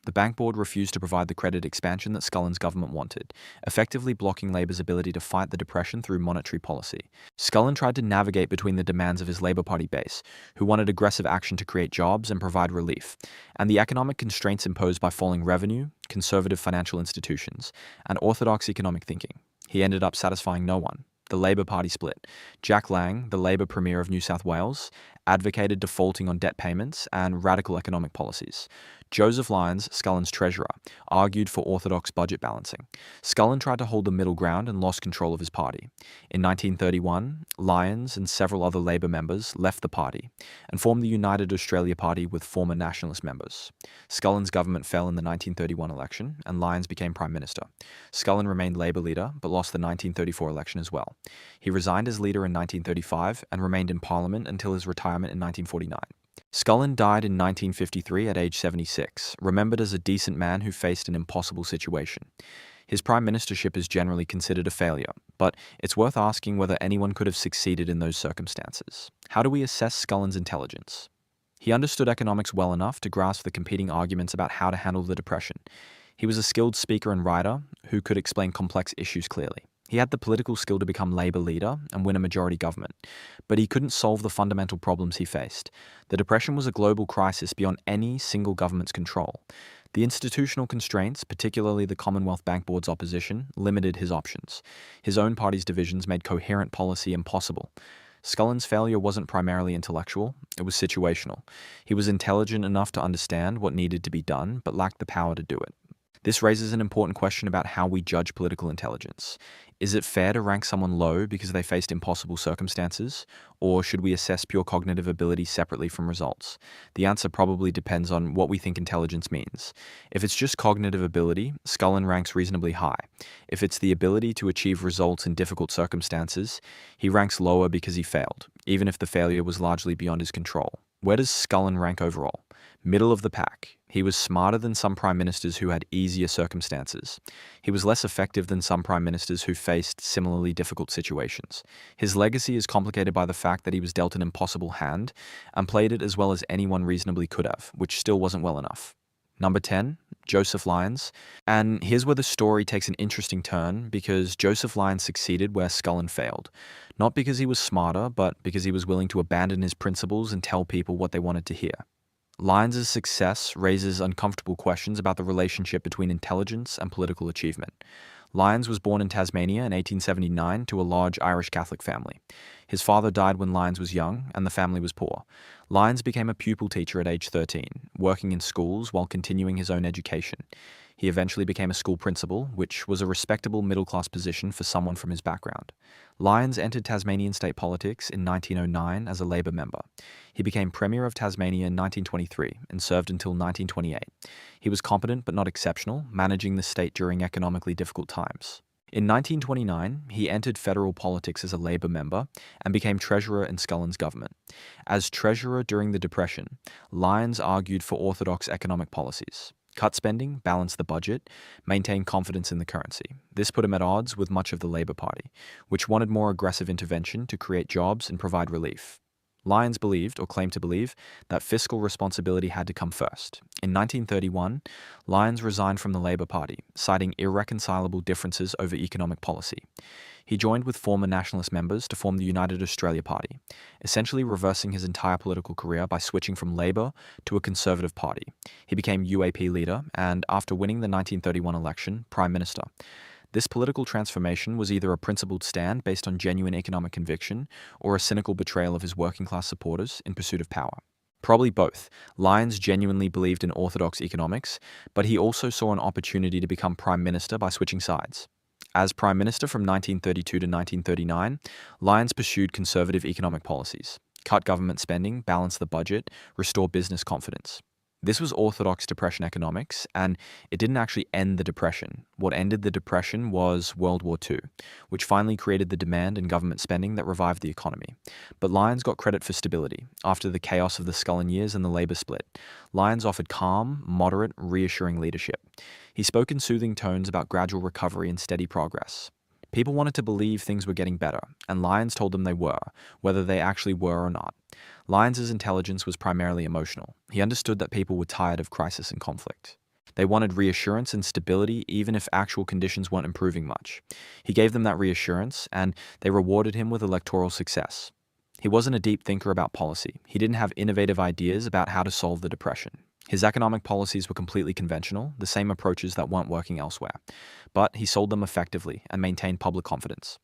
The Bank Board refused to provide the credit expansion that Scullin's government wanted, effectively blocking Labor's ability to fight the Depression through monetary policy. Scullin tried to navigate between the demands of his Labor Party base, who wanted aggressive action to create jobs and provide relief, and the economic constraints imposed by falling revenue, conservative financial institutions, and orthodox economic thinking. He ended up satisfying no one. The Labor Party split. Jack Lang, the Labor Premier of New South Wales, advocated defaulting on debt payments and radical economic policies. Joseph Lyons, Scullin's treasurer, argued for orthodox budget balancing. Scullin tried to hold the middle ground and lost control of his party. In 1931, Lyons and several other Labor members left the party and formed the United Australia Party with former nationalist members. Scullin's government fell in the 1931 election and Lyons became Prime Minister. Scullin remained Labor leader but lost the 1934 election as well. He resigned as leader in 1935 and remained in Parliament until his retirement in 1949. Scullin died in 1953 at age 76, remembered as a decent man who faced an impossible situation. His prime ministership is generally considered a failure, but it's worth asking whether anyone could have succeeded in those circumstances. How do we assess Scullin's intelligence? He understood economics well enough to grasp the competing arguments about how to handle the Depression. He was a skilled speaker and writer who could explain complex issues clearly. He had the political skill to become Labor leader and win a majority government, but he couldn't solve the fundamental problems he faced. The Depression was a global crisis beyond any single government's control. The institutional constraints, particularly the Commonwealth Bank Board's opposition, limited his options. His own party's divisions made coherent policy impossible. Scullin's failure wasn't primarily intellectual, it was situational. He was intelligent enough to understand what needed to be done, but lacked the power to do it. This raises an important question about how we judge political intelligence. Is it fair to rank someone low because they faced impossible circumstances, or should we assess pure cognitive ability separately from results? The answer probably depends on what we think intelligence means. If it's just cognitive ability, Scullin ranks reasonably high. If it's the ability to achieve results in difficult circumstances, he ranks lower because he failed, even if the failure was largely beyond his control. Where does Scullin rank overall? Middle of the pack. He was smarter than some prime ministers who had easier circumstances. He was less effective than some prime ministers who faced similarly difficult situations. His legacy is complicated by the fact that he was dealt an impossible hand and played it as well as anyone reasonably could have, which still wasn't well enough. Number 10, Joseph Lyons. And here's where the story takes an interesting turn, because Joseph Lyons succeeded where Scullin failed. Not because he was smarter, but because he was willing to abandon his principles and tell people what they wanted to hear. Lyons' success raises uncomfortable questions about the relationship between intelligence and political achievement. Lyons was born in Tasmania in 1879 to a large Irish Catholic family. His father died when Lyons was young, and the family was poor. Lyons became a pupil teacher at age 13, working in schools while continuing his own education. He eventually became a school principal, which was a respectable middle-class position for someone from his background. Lyons entered Tasmanian state politics in 1909 as a Labour member. He became Premier of Tasmania in 1923 and served until 1928. He was competent but not exceptional, managing the state during economically difficult times. In 1929, he entered federal politics as a Labour member and became Treasurer in Scullin's government. As Treasurer during the Depression, Lyons argued for orthodox economic policies. Cut spending, balance the budget, maintain confidence in the currency. This put him at odds with much of the Labour Party, which wanted more aggressive intervention to create jobs and provide relief. Lyons believed, or claimed to believe, that fiscal responsibility had to come first. In 1931, Lyons resigned from the Labour Party, citing irreconcilable differences over economic policy. He joined with former nationalist members to form the United Australia Party, essentially reversing his entire political career by switching from Labour to a Conservative Party. He became UAP leader and, after winning the 1931 election, Prime Minister. This political transformation was either a principled stand based on genuine economic conviction or a cynical betrayal of his working-class supporters in pursuit of power. Probably both. Lyons genuinely believed in orthodox economics, but he also saw an opportunity to become Prime Minister by switching sides. As Prime Minister from 1932 to 1939, Lyons pursued conservative economic policies, cut government spending, balance the budget, restore business confidence. This was orthodox Depression economics, and it didn't actually end the Depression. What ended the Depression was World War II, which finally created the demand and government spending that revived the economy. But Lyons got credit for stability. After the chaos of the Scullin years and the Labour split, Lyons offered calm, moderate, reassuring leadership. He spoke in soothing tones about gradual recovery and steady progress. People wanted to believe things were getting better, and Lyons told them they were, whether they actually were or not. Lyons' intelligence was primarily emotional. He understood that people were tired of crisis and conflict. They wanted reassurance and stability even if actual conditions weren't improving much. He gave them that reassurance, and they rewarded him with electoral success. He wasn't a deep thinker about policy. He didn't have innovative ideas about how to solve the Depression. His economic policies were completely conventional, the same approaches that weren't working elsewhere. But he sold them effectively and maintained public confidence.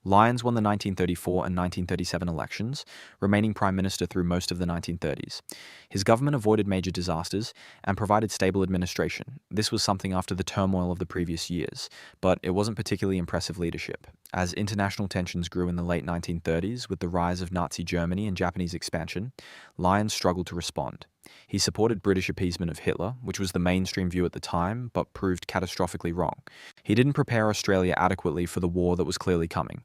Lyons won the 1934 and 1937 elections, remaining Prime Minister through most of the 1930s. His government avoided major disasters and provided stable administration. This was something after the turmoil of the previous years, but it wasn't particularly impressive leadership. As international tensions grew in the late 1930s with the rise of Nazi Germany and Japanese expansion, Lyons struggled to respond. He supported British appeasement of Hitler, which was the mainstream view at the time, but proved catastrophically wrong. He didn't prepare Australia adequately for the war that was clearly coming.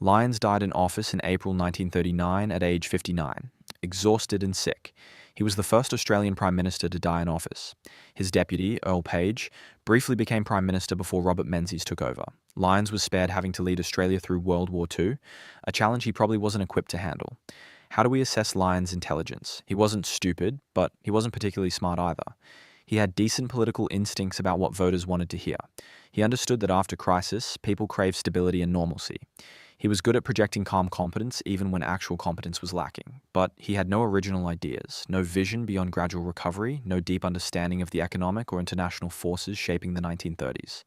Lyons died in office in April 1939 at age 59, exhausted and sick. He was the first Australian Prime Minister to die in office. His deputy, Earl Page, briefly became Prime Minister before Robert Menzies took over. Lyons was spared having to lead Australia through World War II, a challenge he probably wasn't equipped to handle. How do we assess Lyons' intelligence? He wasn't stupid, but he wasn't particularly smart either. He had decent political instincts about what voters wanted to hear. He understood that after crisis, people crave stability and normalcy. He was good at projecting calm competence even when actual competence was lacking. But he had no original ideas, no vision beyond gradual recovery, no deep understanding of the economic or international forces shaping the 1930s.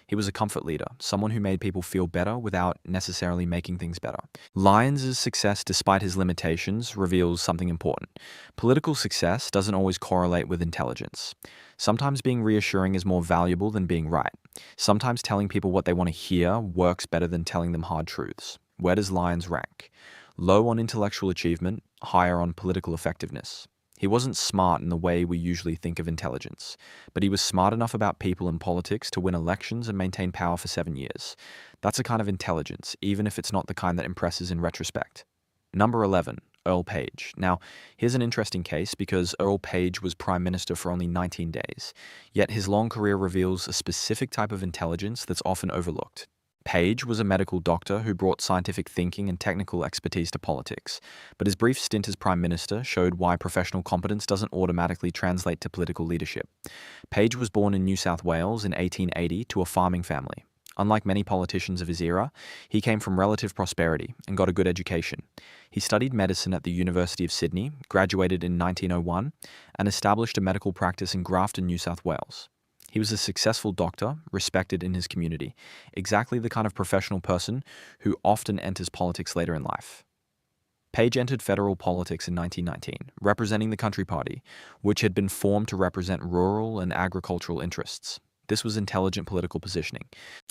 He was a comfort leader, someone who made people feel better without necessarily making things better. Lyons' success, despite his limitations, reveals something important. Political success doesn't always correlate with intelligence. Sometimes being reassuring is more valuable than being right. Sometimes telling people what they want to hear works better than telling them hard truths. Where does Lyons rank? Low on intellectual achievement, higher on political effectiveness. He wasn't smart in the way we usually think of intelligence, but he was smart enough about people and politics to win elections and maintain power for 7 years. That's a kind of intelligence, even if it's not the kind that impresses in retrospect. Number 11, Earl Page. Now, here's an interesting case because Earl Page was Prime Minister for only 19 days, yet his long career reveals a specific type of intelligence that's often overlooked. Page was a medical doctor who brought scientific thinking and technical expertise to politics, but his brief stint as Prime Minister showed why professional competence doesn't automatically translate to political leadership. Page was born in New South Wales in 1880 to a farming family. Unlike many politicians of his era, he came from relative prosperity and got a good education. He studied medicine at the University of Sydney, graduated in 1901, and established a medical practice in Grafton, New South Wales. He was a successful doctor, respected in his community, exactly the kind of professional person who often enters politics later in life. Page entered federal politics in 1919, representing the Country Party, which had been formed to represent rural and agricultural interests. This was intelligent political positioning.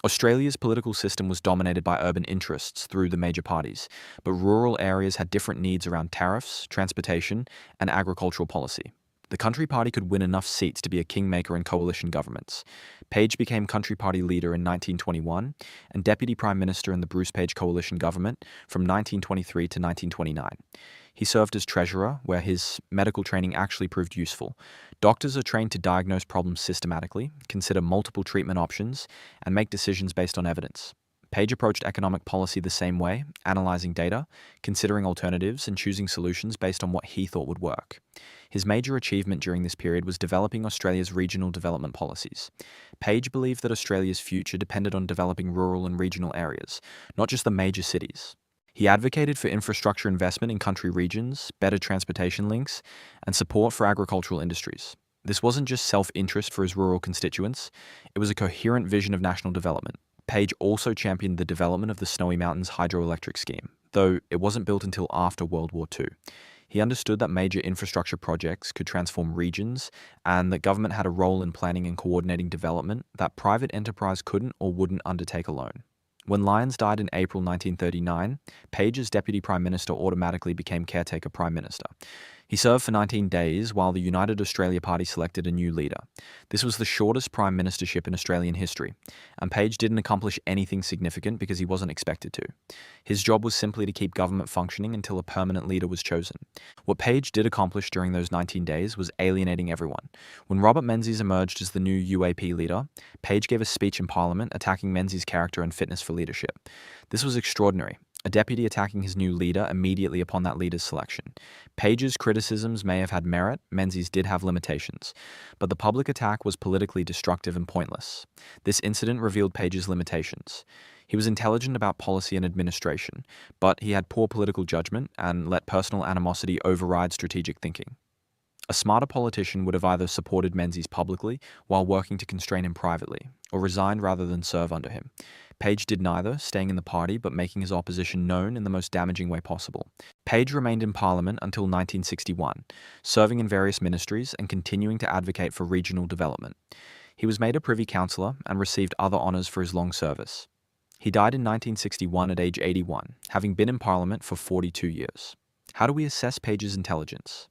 Australia's political system was dominated by urban interests through the major parties, but rural areas had different needs around tariffs, transportation, and agricultural policy. The Country Party could win enough seats to be a kingmaker in coalition governments. Page became Country Party leader in 1921 and Deputy Prime Minister in the Bruce Page coalition government from 1923 to 1929. He served as treasurer, where his medical training actually proved useful. Doctors are trained to diagnose problems systematically, consider multiple treatment options, and make decisions based on evidence. Page approached economic policy the same way, analyzing data, considering alternatives, and choosing solutions based on what he thought would work. His major achievement during this period was developing Australia's regional development policies. Page believed that Australia's future depended on developing rural and regional areas, not just the major cities. He advocated for infrastructure investment in country regions, better transportation links, and support for agricultural industries. This wasn't just self-interest for his rural constituents, it was a coherent vision of national development. Page also championed the development of the Snowy Mountains hydroelectric scheme, though it wasn't built until after World War II. He understood that major infrastructure projects could transform regions and that government had a role in planning and coordinating development that private enterprise couldn't or wouldn't undertake alone. When Lyons died in April 1939, Page as Deputy Prime Minister automatically became Caretaker Prime Minister. He served for 19 days while the United Australia Party selected a new leader. This was the shortest prime ministership in Australian history, and Page didn't accomplish anything significant because he wasn't expected to. His job was simply to keep government functioning until a permanent leader was chosen. What Page did accomplish during those 19 days was alienating everyone. When Robert Menzies emerged as the new UAP leader, Page gave a speech in Parliament attacking Menzies' character and fitness for leadership. This was extraordinary. A deputy attacking his new leader immediately upon that leader's selection. Page's criticisms may have had merit, Menzies did have limitations, but the public attack was politically destructive and pointless. This incident revealed Page's limitations. He was intelligent about policy and administration, but he had poor political judgment and let personal animosity override strategic thinking. A smarter politician would have either supported Menzies publicly while working to constrain him privately, or resigned rather than serve under him. Page did neither, staying in the party but making his opposition known in the most damaging way possible. Page remained in Parliament until 1961, serving in various ministries and continuing to advocate for regional development. He was made a Privy Councillor and received other honours for his long service. He died in 1961 at age 81, having been in Parliament for 42 years. How do we assess Page's intelligence?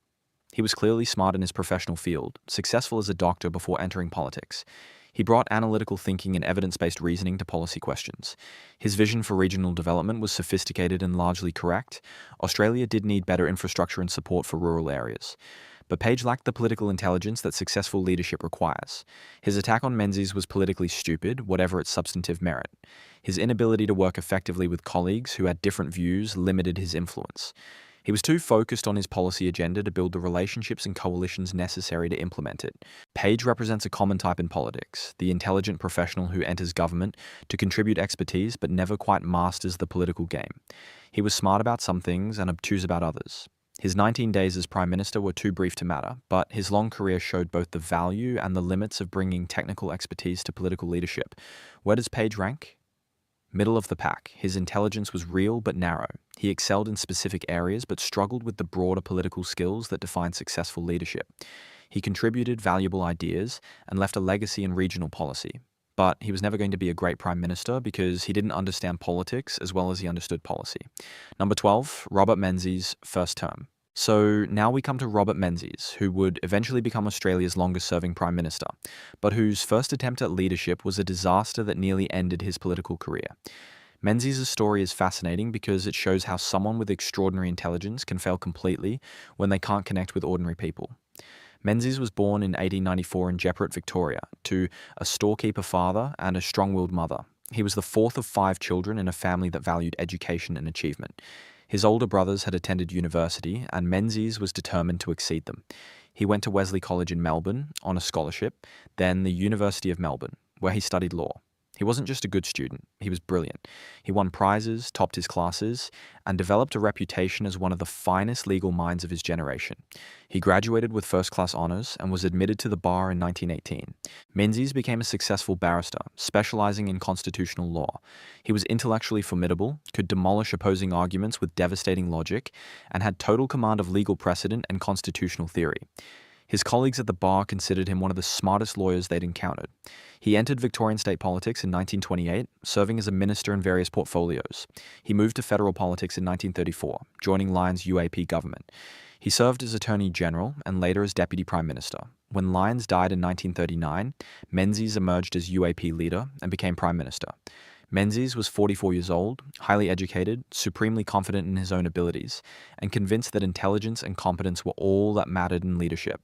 He was clearly smart in his professional field, successful as a doctor before entering politics. He brought analytical thinking and evidence-based reasoning to policy questions. His vision for regional development was sophisticated and largely correct. Australia did need better infrastructure and support for rural areas. But Page lacked the political intelligence that successful leadership requires. His attack on Menzies was politically stupid, whatever its substantive merit. His inability to work effectively with colleagues who had different views limited his influence. He was too focused on his policy agenda to build the relationships and coalitions necessary to implement it. Page represents a common type in politics, the intelligent professional who enters government to contribute expertise but never quite masters the political game. He was smart about some things and obtuse about others. His 19 days as Prime Minister were too brief to matter, but his long career showed both the value and the limits of bringing technical expertise to political leadership. Where does Page rank? Middle of the pack. His intelligence was real but narrow. He excelled in specific areas but struggled with the broader political skills that define successful leadership. He contributed valuable ideas and left a legacy in regional policy. But he was never going to be a great prime minister because he didn't understand politics as well as he understood policy. Number 12, Robert Menzies' first term. So now we come to Robert Menzies, who would eventually become Australia's longest-serving Prime Minister, but whose first attempt at leadership was a disaster that nearly ended his political career. Menzies' story is fascinating because it shows how someone with extraordinary intelligence can fail completely when they can't connect with ordinary people. Menzies was born in 1894 in Jeperet, Victoria, to a storekeeper father and a strong-willed mother. He was the fourth of 5 children in a family that valued education and achievement. His older brothers had attended university, and Menzies was determined to exceed them. He went to Wesley College in Melbourne on a scholarship, then the University of Melbourne, where he studied law. He wasn't just a good student, he was brilliant. He won prizes, topped his classes, and developed a reputation as one of the finest legal minds of his generation. He graduated with first-class honors and was admitted to the bar in 1918. Menzies became a successful barrister, specializing in constitutional law. He was intellectually formidable, could demolish opposing arguments with devastating logic, and had total command of legal precedent and constitutional theory. His colleagues at the bar considered him one of the smartest lawyers they'd encountered. He entered Victorian state politics in 1928, serving as a minister in various portfolios. He moved to federal politics in 1934, joining Lyons' UAP government. He served as Attorney General and later as Deputy Prime Minister. When Lyons died in 1939, Menzies emerged as UAP leader and became Prime Minister. Menzies was 44 years old, highly educated, supremely confident in his own abilities, and convinced that intelligence and competence were all that mattered in leadership.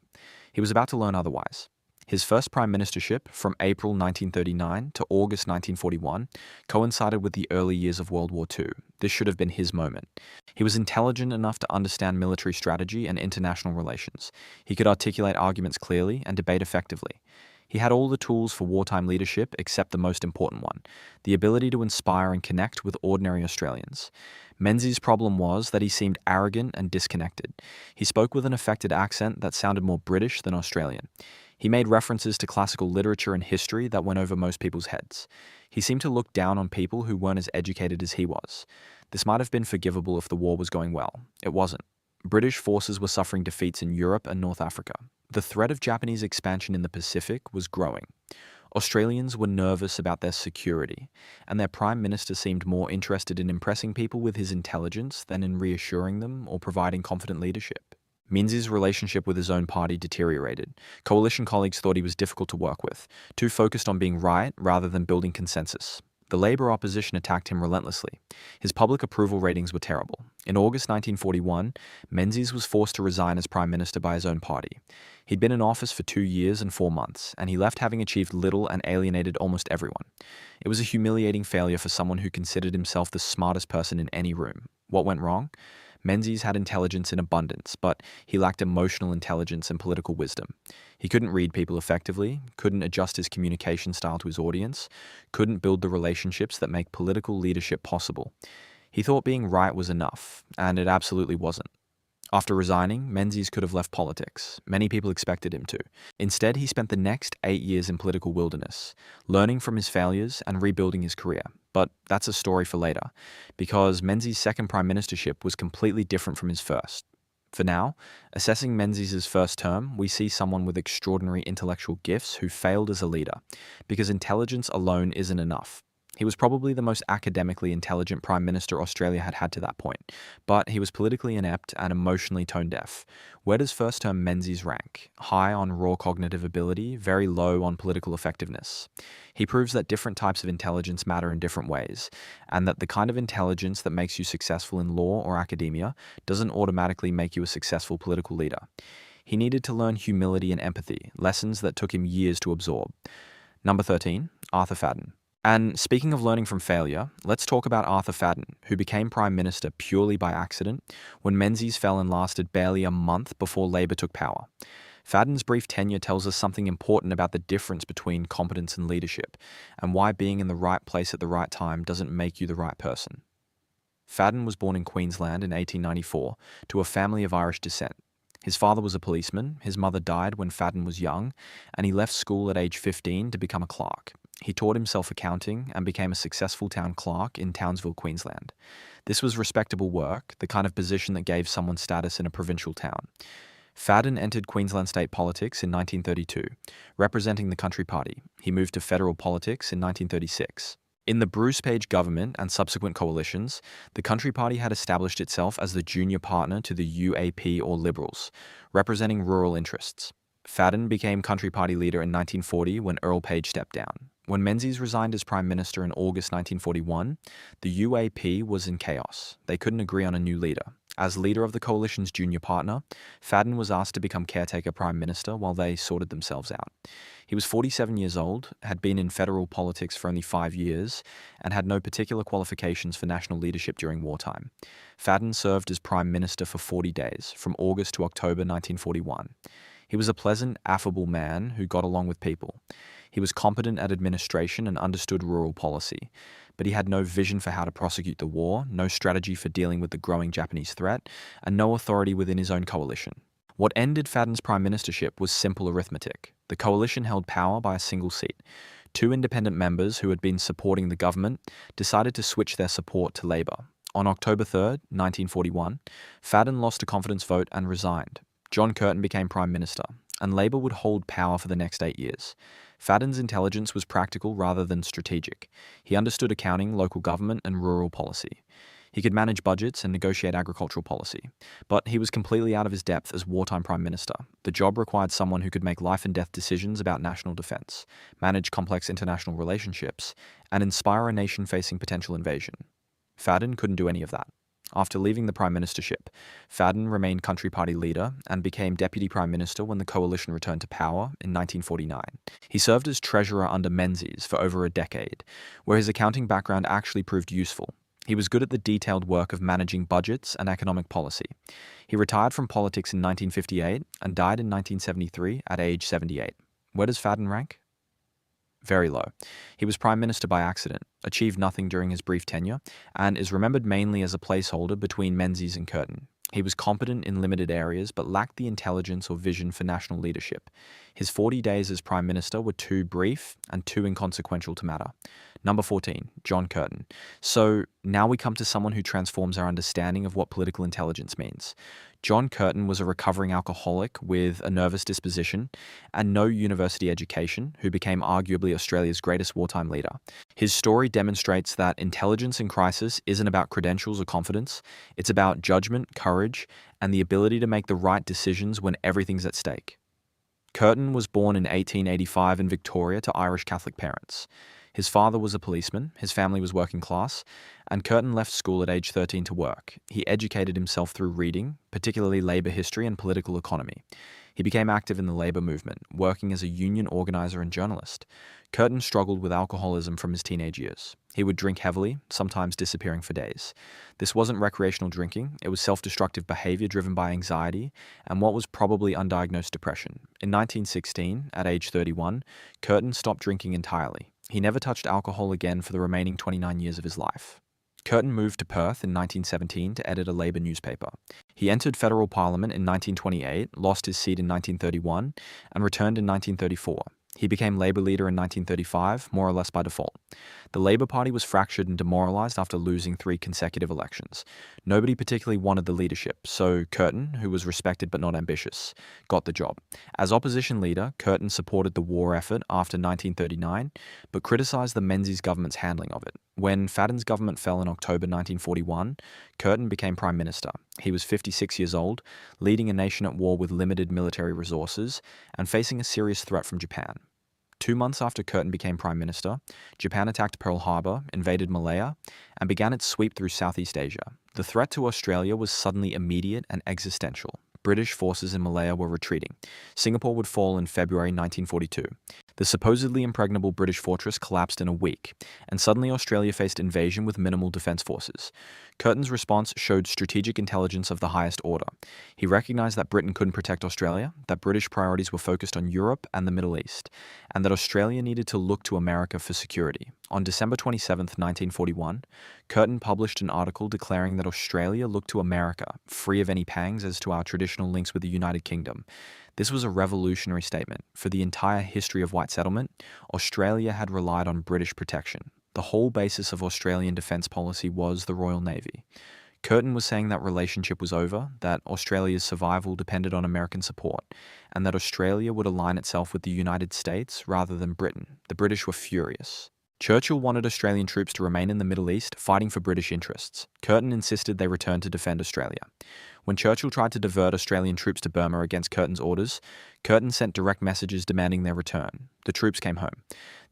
He was about to learn otherwise. His first prime ministership, from April 1939 to August 1941, coincided with the early years of World War II. This should have been his moment. He was intelligent enough to understand military strategy and international relations. He could articulate arguments clearly and debate effectively. He had all the tools for wartime leadership except the most important one, the ability to inspire and connect with ordinary Australians. Menzies' problem was that he seemed arrogant and disconnected. He spoke with an affected accent that sounded more British than Australian. He made references to classical literature and history that went over most people's heads. He seemed to look down on people who weren't as educated as he was. This might have been forgivable if the war was going well. It wasn't. British forces were suffering defeats in Europe and North Africa. The threat of Japanese expansion in the Pacific was growing. Australians were nervous about their security, and their Prime Minister seemed more interested in impressing people with his intelligence than in reassuring them or providing confident leadership. Menzies' relationship with his own party deteriorated. Coalition colleagues thought he was difficult to work with, too focused on being right rather than building consensus. The Labour opposition attacked him relentlessly. His public approval ratings were terrible. In August 1941, Menzies was forced to resign as Prime Minister by his own party. He'd been in office for 2 years and 4 months, and he left having achieved little and alienated almost everyone. It was a humiliating failure for someone who considered himself the smartest person in any room. What went wrong? Menzies had intelligence in abundance, but he lacked emotional intelligence and political wisdom. He couldn't read people effectively, couldn't adjust his communication style to his audience, couldn't build the relationships that make political leadership possible. He thought being right was enough, and it absolutely wasn't. After resigning, Menzies could have left politics. Many people expected him to. Instead, he spent the next 8 years in political wilderness, learning from his failures and rebuilding his career. But that's a story for later, because Menzies' second prime ministership was completely different from his first. For now, assessing Menzies' first term, we see someone with extraordinary intellectual gifts who failed as a leader, because intelligence alone isn't enough. He was probably the most academically intelligent Prime Minister Australia had had to that point, but he was politically inept and emotionally tone-deaf. Where does first-term Menzies rank? High on raw cognitive ability, very low on political effectiveness. He proves that different types of intelligence matter in different ways, and that the kind of intelligence that makes you successful in law or academia doesn't automatically make you a successful political leader. He needed to learn humility and empathy, lessons that took him years to absorb. Number 13, Arthur Fadden. And speaking of learning from failure, let's talk about Arthur Fadden, who became Prime Minister purely by accident when Menzies fell and lasted barely a month before Labour took power. Fadden's brief tenure tells us something important about the difference between competence and leadership, and why being in the right place at the right time doesn't make you the right person. Fadden was born in Queensland in 1894 to a family of Irish descent. His father was a policeman, his mother died when Fadden was young, and he left school at age 15 to become a clerk. He taught himself accounting and became a successful town clerk in Townsville, Queensland. This was respectable work, the kind of position that gave someone status in a provincial town. Fadden entered Queensland state politics in 1932, representing the Country Party. He moved to federal politics in 1936. In the Bruce Page government and subsequent coalitions, the Country Party had established itself as the junior partner to the UAP or Liberals, representing rural interests. Fadden became Country Party leader in 1940 when Earl Page stepped down. When Menzies resigned as Prime Minister in August 1941, the UAP was in chaos. They couldn't agree on a new leader. As leader of the coalition's junior partner, Fadden was asked to become caretaker Prime Minister while they sorted themselves out. He was 47 years old, had been in federal politics for only 5 years, and had no particular qualifications for national leadership during wartime. Fadden served as Prime Minister for 40 days, from August to October 1941. He was a pleasant, affable man who got along with people. He was competent at administration and understood rural policy, but he had no vision for how to prosecute the war, no strategy for dealing with the growing Japanese threat, and no authority within his own coalition. What ended Fadden's prime ministership was simple arithmetic. The coalition held power by a single seat. Two independent members who had been supporting the government decided to switch their support to Labour. On October 3rd, 1941, Fadden lost a confidence vote and resigned. John Curtin became Prime Minister, and Labour would hold power for the next 8 years. Fadden's intelligence was practical rather than strategic. He understood accounting, local government, and rural policy. He could manage budgets and negotiate agricultural policy, but he was completely out of his depth as wartime Prime Minister. The job required someone who could make life and death decisions about national defence, manage complex international relationships, and inspire a nation facing potential invasion. Fadden couldn't do any of that. After leaving the Prime Ministership, Fadden remained Country Party leader and became Deputy Prime Minister when the coalition returned to power in 1949. He served as Treasurer under Menzies for over a decade, where his accounting background actually proved useful. He was good at the detailed work of managing budgets and economic policy. He retired from politics in 1958 and died in 1973 at age 78. Where does Fadden rank? Very low. He was Prime Minister by accident, achieved nothing during his brief tenure, and is remembered mainly as a placeholder between Menzies and Curtin. He was competent in limited areas but lacked the intelligence or vision for national leadership. His 40 days as Prime Minister were too brief and too inconsequential to matter. Number 14, John Curtin. So now we come to someone who transforms our understanding of what political intelligence means. John Curtin was a recovering alcoholic with a nervous disposition and no university education, who became arguably Australia's greatest wartime leader. His story demonstrates that intelligence in crisis isn't about credentials or confidence. It's about judgment, courage, and the ability to make the right decisions when everything's at stake. Curtin was born in 1885 in Victoria to Irish Catholic parents. His father was a policeman, his family was working class, and Curtin left school at age 13 to work. He educated himself through reading, particularly labour history and political economy. He became active in the labour movement, working as a union organiser and journalist. Curtin struggled with alcoholism from his teenage years. He would drink heavily, sometimes disappearing for days. This wasn't recreational drinking, it was self-destructive behaviour driven by anxiety and what was probably undiagnosed depression. In 1916, at age 31, Curtin stopped drinking entirely. He never touched alcohol again for the remaining 29 years of his life. Curtin moved to Perth in 1917 to edit a Labour newspaper. He entered federal parliament in 1928, lost his seat in 1931, and returned in 1934. He became Labour leader in 1935, more or less by default. The Labour Party was fractured and demoralised after losing 3 consecutive elections. Nobody particularly wanted the leadership, so Curtin, who was respected but not ambitious, got the job. As opposition leader, Curtin supported the war effort after 1939, but criticised the Menzies government's handling of it. When Fadden's government fell in October 1941, Curtin became Prime Minister. He was 56 years old, leading a nation at war with limited military resources and facing a serious threat from Japan. 2 months after Curtin became Prime Minister, Japan attacked Pearl Harbor, invaded Malaya, and began its sweep through Southeast Asia. The threat to Australia was suddenly immediate and existential. British forces in Malaya were retreating. Singapore would fall in February 1942. The supposedly impregnable British fortress collapsed in a week, and suddenly Australia faced invasion with minimal defence forces. Curtin's response showed strategic intelligence of the highest order. He recognised that Britain couldn't protect Australia, that British priorities were focused on Europe and the Middle East, and that Australia needed to look to America for security. On December 27, 1941, Curtin published an article declaring that Australia looked to America, free of any pangs as to our traditional links with the United Kingdom. This was a revolutionary statement. For the entire history of white settlement, Australia had relied on British protection. The whole basis of Australian defence policy was the Royal Navy. Curtin was saying that relationship was over, that Australia's survival depended on American support, and that Australia would align itself with the United States rather than Britain. The British were furious. Churchill wanted Australian troops to remain in the Middle East, fighting for British interests. Curtin insisted they return to defend Australia. When Churchill tried to divert Australian troops to Burma against Curtin's orders, Curtin sent direct messages demanding their return. The troops came home.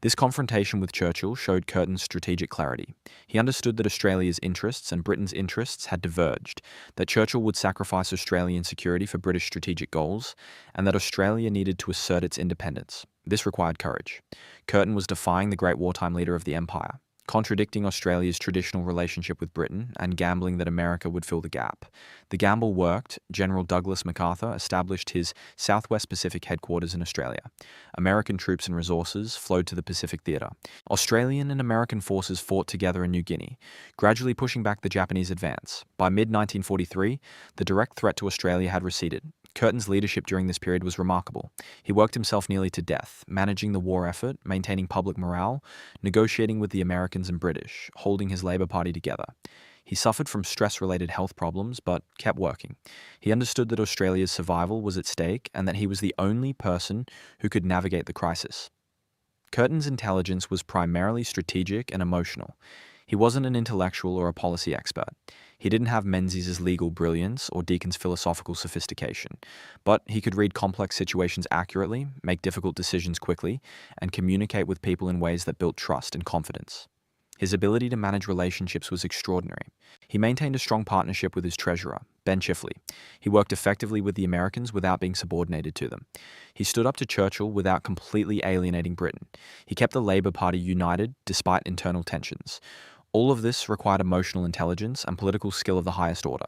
This confrontation with Churchill showed Curtin's strategic clarity. He understood that Australia's interests and Britain's interests had diverged, that Churchill would sacrifice Australian security for British strategic goals, and that Australia needed to assert its independence. This required courage. Curtin was defying the great wartime leader of the empire. contradicting Australia's traditional relationship with Britain and gambling that America would fill the gap. The gamble worked. General Douglas MacArthur established his Southwest Pacific headquarters in Australia. American troops and resources flowed to the Pacific Theatre. Australian and American forces fought together in New Guinea, gradually pushing back the Japanese advance. By mid-1943, the direct threat to Australia had receded. Curtin's leadership during this period was remarkable. He worked himself nearly to death, managing the war effort, maintaining public morale, negotiating with the Americans and British, holding his Labour Party together. He suffered from stress-related health problems, but kept working. He understood that Australia's survival was at stake and that he was the only person who could navigate the crisis. Curtin's intelligence was primarily strategic and emotional. He wasn't an intellectual or a policy expert. He didn't have Menzies' legal brilliance or Deakin's philosophical sophistication, but he could read complex situations accurately, make difficult decisions quickly, and communicate with people in ways that built trust and confidence. His ability to manage relationships was extraordinary. He maintained a strong partnership with his treasurer, Ben Chifley. He worked effectively with the Americans without being subordinated to them. He stood up to Churchill without completely alienating Britain. He kept the Labour Party united despite internal tensions. All of this required emotional intelligence and political skill of the highest order.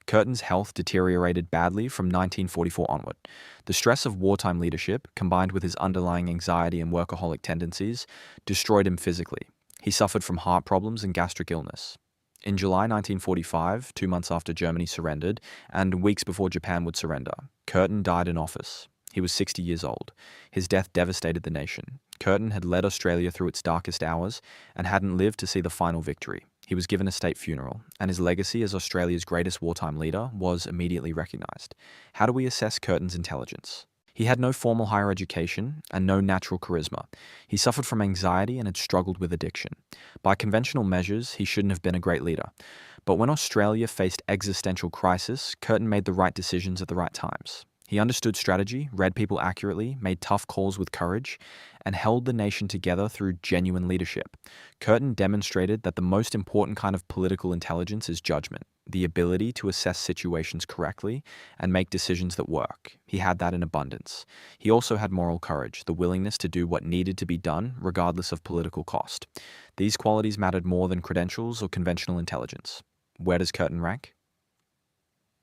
Curtin's health deteriorated badly from 1944 onward. The stress of wartime leadership, combined with his underlying anxiety and workaholic tendencies, destroyed him physically. He suffered from heart problems and gastric illness. In July 1945, 2 months after Germany surrendered, and weeks before Japan would surrender, Curtin died in office. He was 60 years old. His death devastated the nation. Curtin had led Australia through its darkest hours and hadn't lived to see the final victory. He was given a state funeral, and his legacy as Australia's greatest wartime leader was immediately recognised. How do we assess Curtin's intelligence? He had no formal higher education and no natural charisma. He suffered from anxiety and had struggled with addiction. By conventional measures, he shouldn't have been a great leader. But when Australia faced existential crisis, Curtin made the right decisions at the right times. He understood strategy, read people accurately, made tough calls with courage, and held the nation together through genuine leadership. Curtin demonstrated that the most important kind of political intelligence is judgment, the ability to assess situations correctly and make decisions that work. He had that in abundance. He also had moral courage, the willingness to do what needed to be done, regardless of political cost. These qualities mattered more than credentials or conventional intelligence. Where does Curtin rank?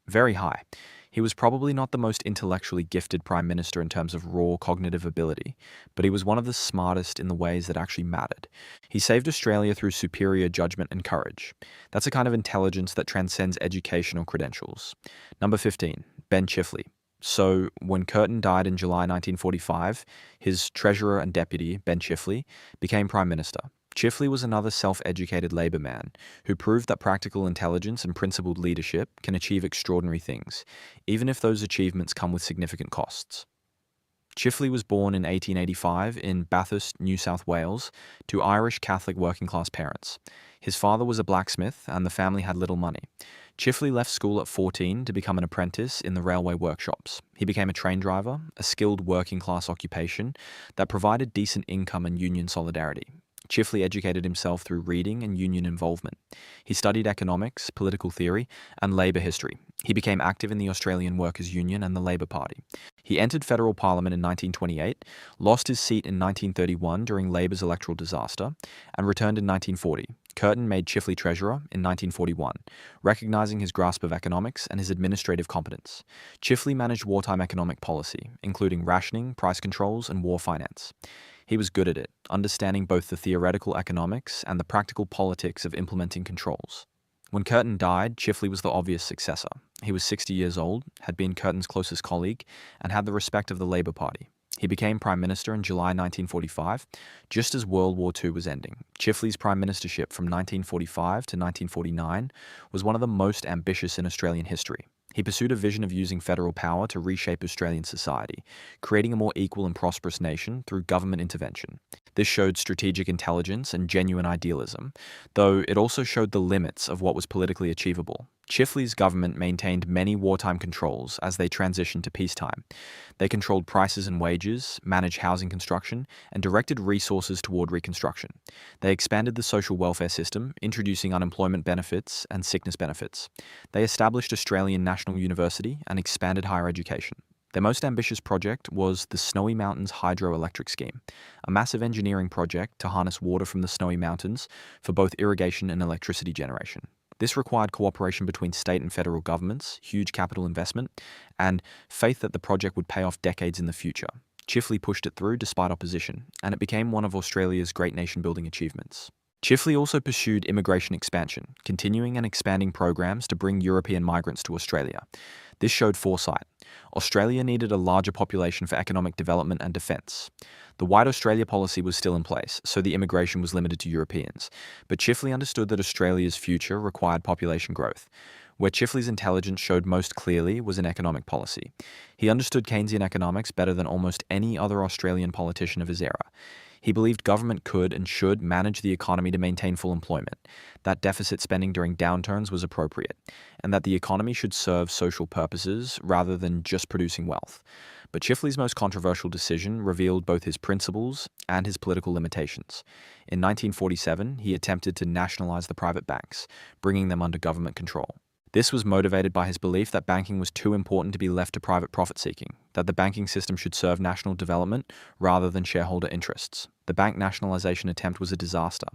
Very high. He was probably not the most intellectually gifted prime minister in terms of raw cognitive ability, but he was one of the smartest in the ways that actually mattered. He saved Australia through superior judgment and courage. That's a kind of intelligence that transcends educational credentials. Number 15, Ben Chifley. So, when Curtin died in July 1945, his treasurer and deputy, Ben Chifley, became prime minister. Chifley was another self-educated Labour man who proved that practical intelligence and principled leadership can achieve extraordinary things, even if those achievements come with significant costs. Chifley was born in 1885 in Bathurst, New South Wales, to Irish Catholic working-class parents. His father was a blacksmith and the family had little money. Chifley left school at 14 to become an apprentice in the railway workshops. He became a train driver, a skilled working-class occupation that provided decent income and union solidarity. Chifley educated himself through reading and union involvement. He studied economics, political theory, and labour history. He became active in the Australian Workers' Union and the Labour Party. He entered federal parliament in 1928, lost his seat in 1931 during Labour's electoral disaster, and returned in 1940. Curtin made Chifley treasurer in 1941, recognising his grasp of economics and his administrative competence. Chifley managed wartime economic policy, including rationing, price controls, and war finance. He was good at it, understanding both the theoretical economics and the practical politics of implementing controls. When Curtin died, Chifley was the obvious successor. He was 60 years old, had been Curtin's closest colleague, and had the respect of the Labour Party. He became Prime Minister in July 1945, just as World War II was ending. Chifley's Prime Ministership from 1945 to 1949 was one of the most ambitious in Australian history. He pursued a vision of using federal power to reshape Australian society, creating a more equal and prosperous nation through government intervention. This showed strategic intelligence and genuine idealism, though it also showed the limits of what was politically achievable. Chifley's government maintained many wartime controls as they transitioned to peacetime. They controlled prices and wages, managed housing construction, and directed resources toward reconstruction. They expanded the social welfare system, introducing unemployment benefits and sickness benefits. They established Australian National University and expanded higher education. Their most ambitious project was the Snowy Mountains Hydroelectric Scheme, a massive engineering project to harness water from the Snowy Mountains for both irrigation and electricity generation. This required cooperation between state and federal governments, huge capital investment, and faith that the project would pay off decades in the future. Chifley pushed it through despite opposition, and it became one of Australia's great nation-building achievements. Chifley also pursued immigration expansion, continuing and expanding programs to bring European migrants to Australia. This showed foresight. Australia needed a larger population for economic development and defence. The White Australia policy was still in place, so the immigration was limited to Europeans. But Chifley understood that Australia's future required population growth. Where Chifley's intelligence showed most clearly was in economic policy. He understood Keynesian economics better than almost any other Australian politician of his era. He believed government could and should manage the economy to maintain full employment, that deficit spending during downturns was appropriate, and that the economy should serve social purposes rather than just producing wealth. But Chifley's most controversial decision revealed both his principles and his political limitations. In 1947, he attempted to nationalize the private banks, bringing them under government control. This was motivated by his belief that banking was too important to be left to private profit-seeking, that the banking system should serve national development rather than shareholder interests. The bank nationalisation attempt was a disaster.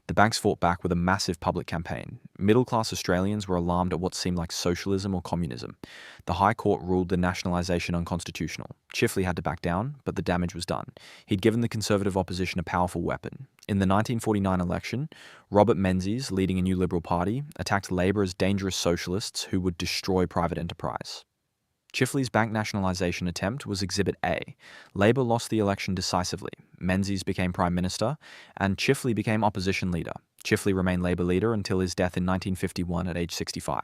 The banks fought back with a massive public campaign. Middle-class Australians were alarmed at what seemed like socialism or communism. The High Court ruled the nationalisation unconstitutional. Chifley had to back down, but the damage was done. He'd given the Conservative opposition a powerful weapon. In the 1949 election, Robert Menzies, leading a new Liberal Party, attacked Labor as dangerous socialists who would destroy private enterprise. Chifley's bank nationalisation attempt was Exhibit A. Labor lost the election decisively. Menzies became Prime Minister, and Chifley became opposition leader. Chifley remained Labor leader until his death in 1951 at age 65.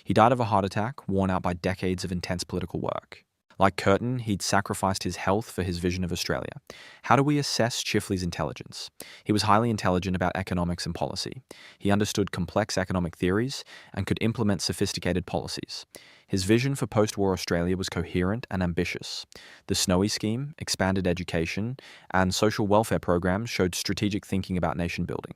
He died of a heart attack, worn out by decades of intense political work. Like Curtin, he'd sacrificed his health for his vision of Australia. How do we assess Chifley's intelligence? He was highly intelligent about economics and policy. He understood complex economic theories and could implement sophisticated policies. His vision for post-war Australia was coherent and ambitious. The Snowy Scheme, expanded education, and social welfare programs showed strategic thinking about nation building.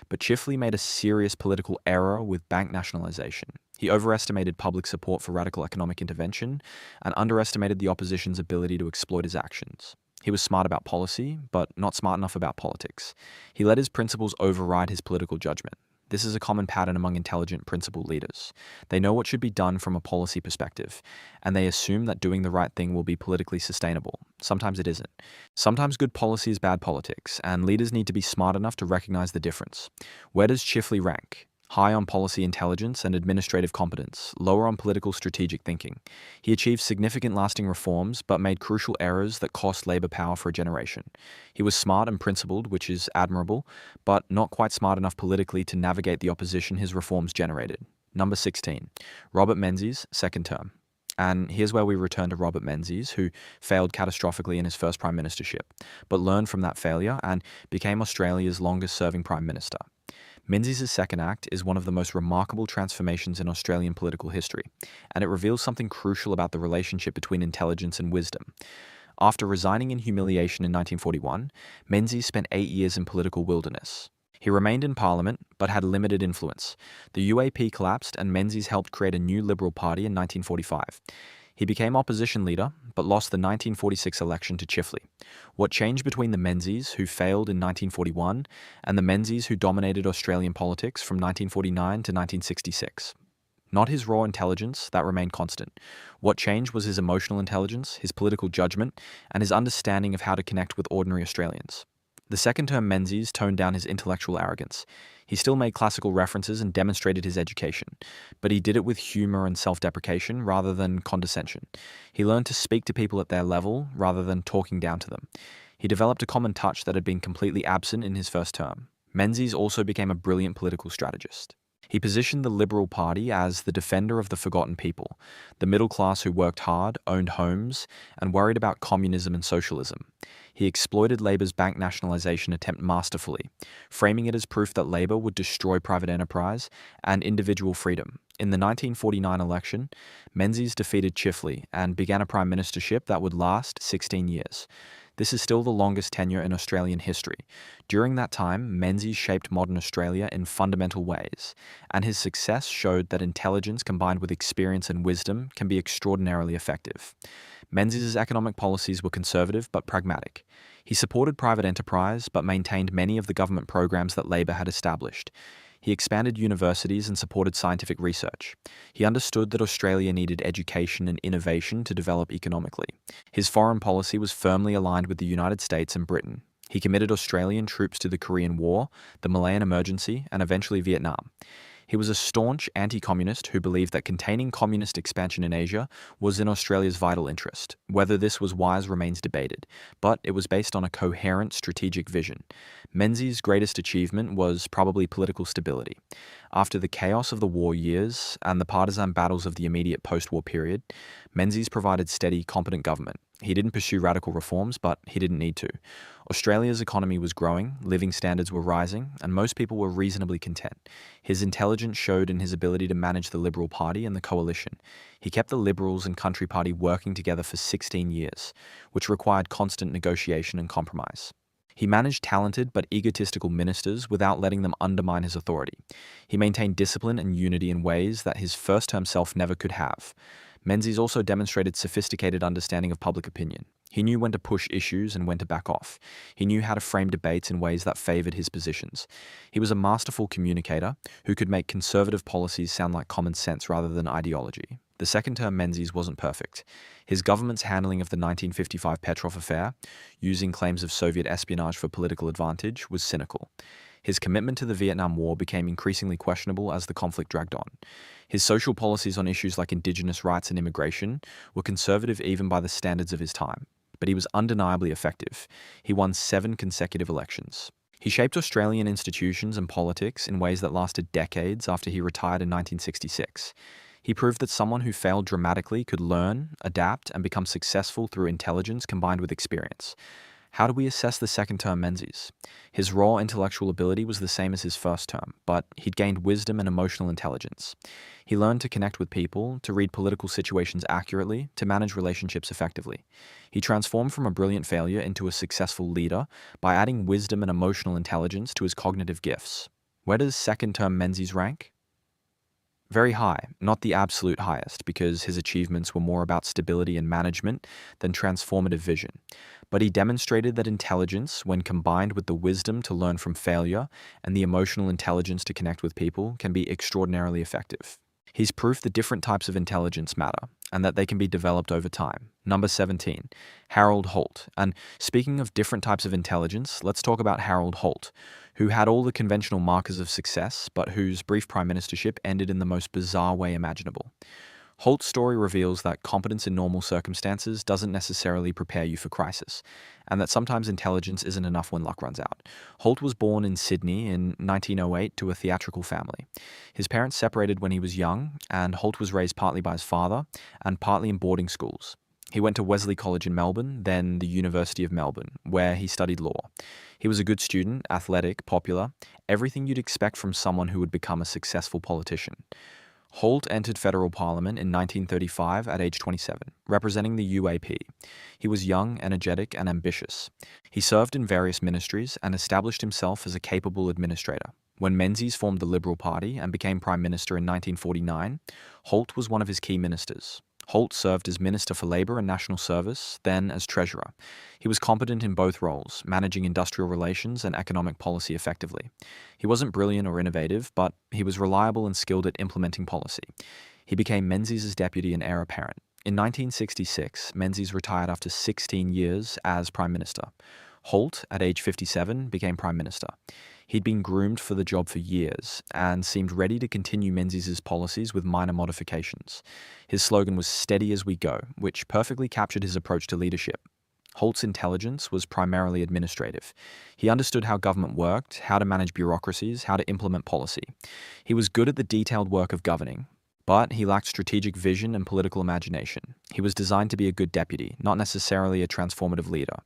But Chifley made a serious political error with bank nationalisation. He overestimated public support for radical economic intervention and underestimated the opposition's ability to exploit his actions. He was smart about policy, but not smart enough about politics. He let his principles override his political judgment. This is a common pattern among intelligent principled leaders. They know what should be done from a policy perspective, and they assume that doing the right thing will be politically sustainable. Sometimes it isn't. Sometimes good policy is bad politics, and leaders need to be smart enough to recognize the difference. Where does Chifley rank? High on policy intelligence and administrative competence, lower on political strategic thinking. He achieved significant lasting reforms, but made crucial errors that cost Labor power for a generation. He was smart and principled, which is admirable, but not quite smart enough politically to navigate the opposition his reforms generated. Number 16. Robert Menzies, second term. And here's where we return to Robert Menzies, who failed catastrophically in his first prime ministership, but learned from that failure and became Australia's longest-serving prime minister. Menzies' second act is one of the most remarkable transformations in Australian political history, and it reveals something crucial about the relationship between intelligence and wisdom. After resigning in humiliation in 1941, Menzies spent 8 years in political wilderness. He remained in Parliament, but had limited influence. The UAP collapsed, and Menzies helped create a new Liberal Party in 1945. He became opposition leader, but lost the 1946 election to Chifley. What changed between the Menzies, who failed in 1941, and the Menzies who dominated Australian politics from 1949 to 1966? Not his raw intelligence, that remained constant. What changed was his emotional intelligence, his political judgment, and his understanding of how to connect with ordinary Australians. The second-term Menzies toned down his intellectual arrogance. He still made classical references and demonstrated his education, but he did it with humour and self-deprecation rather than condescension. He learned to speak to people at their level rather than talking down to them. He developed a common touch that had been completely absent in his first term. Menzies also became a brilliant political strategist. He positioned the Liberal Party as the defender of the forgotten people, the middle class who worked hard, owned homes, and worried about communism and socialism. He exploited Labor's bank nationalisation attempt masterfully, framing it as proof that Labor would destroy private enterprise and individual freedom. In the 1949 election, Menzies defeated Chifley and began a prime ministership that would last 16 years. This is still the longest tenure in Australian history. During that time, Menzies shaped modern Australia in fundamental ways, and his success showed that intelligence combined with experience and wisdom can be extraordinarily effective. Menzies' economic policies were conservative but pragmatic. He supported private enterprise but maintained many of the government programs that Labour had established. He expanded universities and supported scientific research. He understood that Australia needed education and innovation to develop economically. His foreign policy was firmly aligned with the United States and Britain. He committed Australian troops to the Korean War, the Malayan Emergency, and eventually Vietnam. He was a staunch anti-communist who believed that containing communist expansion in Asia was in Australia's vital interest. Whether this was wise remains debated, but it was based on a coherent strategic vision. Menzies' greatest achievement was probably political stability. After the chaos of the war years and the partisan battles of the immediate post-war period, Menzies provided steady, competent government. He didn't pursue radical reforms, but he didn't need to. Australia's economy was growing, living standards were rising, and most people were reasonably content. His intelligence showed in his ability to manage the Liberal Party and the coalition. He kept the Liberals and Country Party working together for 16 years, which required constant negotiation and compromise. He managed talented but egotistical ministers without letting them undermine his authority. He maintained discipline and unity in ways that his first-term self never could have. Menzies also demonstrated sophisticated understanding of public opinion. He knew when to push issues and when to back off. He knew how to frame debates in ways that favoured his positions. He was a masterful communicator who could make conservative policies sound like common sense rather than ideology. The second-term Menzies wasn't perfect. His government's handling of the 1955 Petrov affair, using claims of Soviet espionage for political advantage, was cynical. His commitment to the Vietnam War became increasingly questionable as the conflict dragged on. His social policies on issues like Indigenous rights and immigration were conservative even by the standards of his time. But he was undeniably effective. He won 7 consecutive elections. He shaped Australian institutions and politics in ways that lasted decades after he retired in 1966. He proved that someone who failed dramatically could learn, adapt, and become successful through intelligence combined with experience. How do we assess the second-term Menzies? His raw intellectual ability was the same as his first term, but he'd gained wisdom and emotional intelligence. He learned to connect with people, to read political situations accurately, to manage relationships effectively. He transformed from a brilliant failure into a successful leader by adding wisdom and emotional intelligence to his cognitive gifts. Where does second-term Menzies rank? Very high, not the absolute highest, because his achievements were more about stability and management than transformative vision. But he demonstrated that intelligence, when combined with the wisdom to learn from failure and the emotional intelligence to connect with people, can be extraordinarily effective. He's proof that different types of intelligence matter, and that they can be developed over time. Number 17, Harold Holt. And speaking of different types of intelligence, let's talk about Harold Holt, who had all the conventional markers of success, but whose brief prime ministership ended in the most bizarre way imaginable. Holt's story reveals that competence in normal circumstances doesn't necessarily prepare you for crisis, and that sometimes intelligence isn't enough when luck runs out. Holt was born in Sydney in 1908 to a theatrical family. His parents separated when he was young, and Holt was raised partly by his father and partly in boarding schools. He went to Wesley College in Melbourne, then the University of Melbourne, where he studied law. He was a good student, athletic, popular, everything you'd expect from someone who would become a successful politician. Holt entered federal parliament in 1935 at age 27, representing the UAP. He was young, energetic, and ambitious. He served in various ministries and established himself as a capable administrator. When Menzies formed the Liberal Party and became Prime Minister in 1949, Holt was one of his key ministers. Holt served as Minister for Labour and National Service, then as Treasurer. He was competent in both roles, managing industrial relations and economic policy effectively. He wasn't brilliant or innovative, but he was reliable and skilled at implementing policy. He became Menzies' deputy and heir apparent. In 1966, Menzies retired after 16 years as Prime Minister. Holt, at age 57, became Prime Minister. He'd been groomed for the job for years and seemed ready to continue Menzies' policies with minor modifications. His slogan was "Steady as we go," which perfectly captured his approach to leadership. Holt's intelligence was primarily administrative. He understood how government worked, how to manage bureaucracies, how to implement policy. He was good at the detailed work of governing, but he lacked strategic vision and political imagination. He was designed to be a good deputy, not necessarily a transformative leader.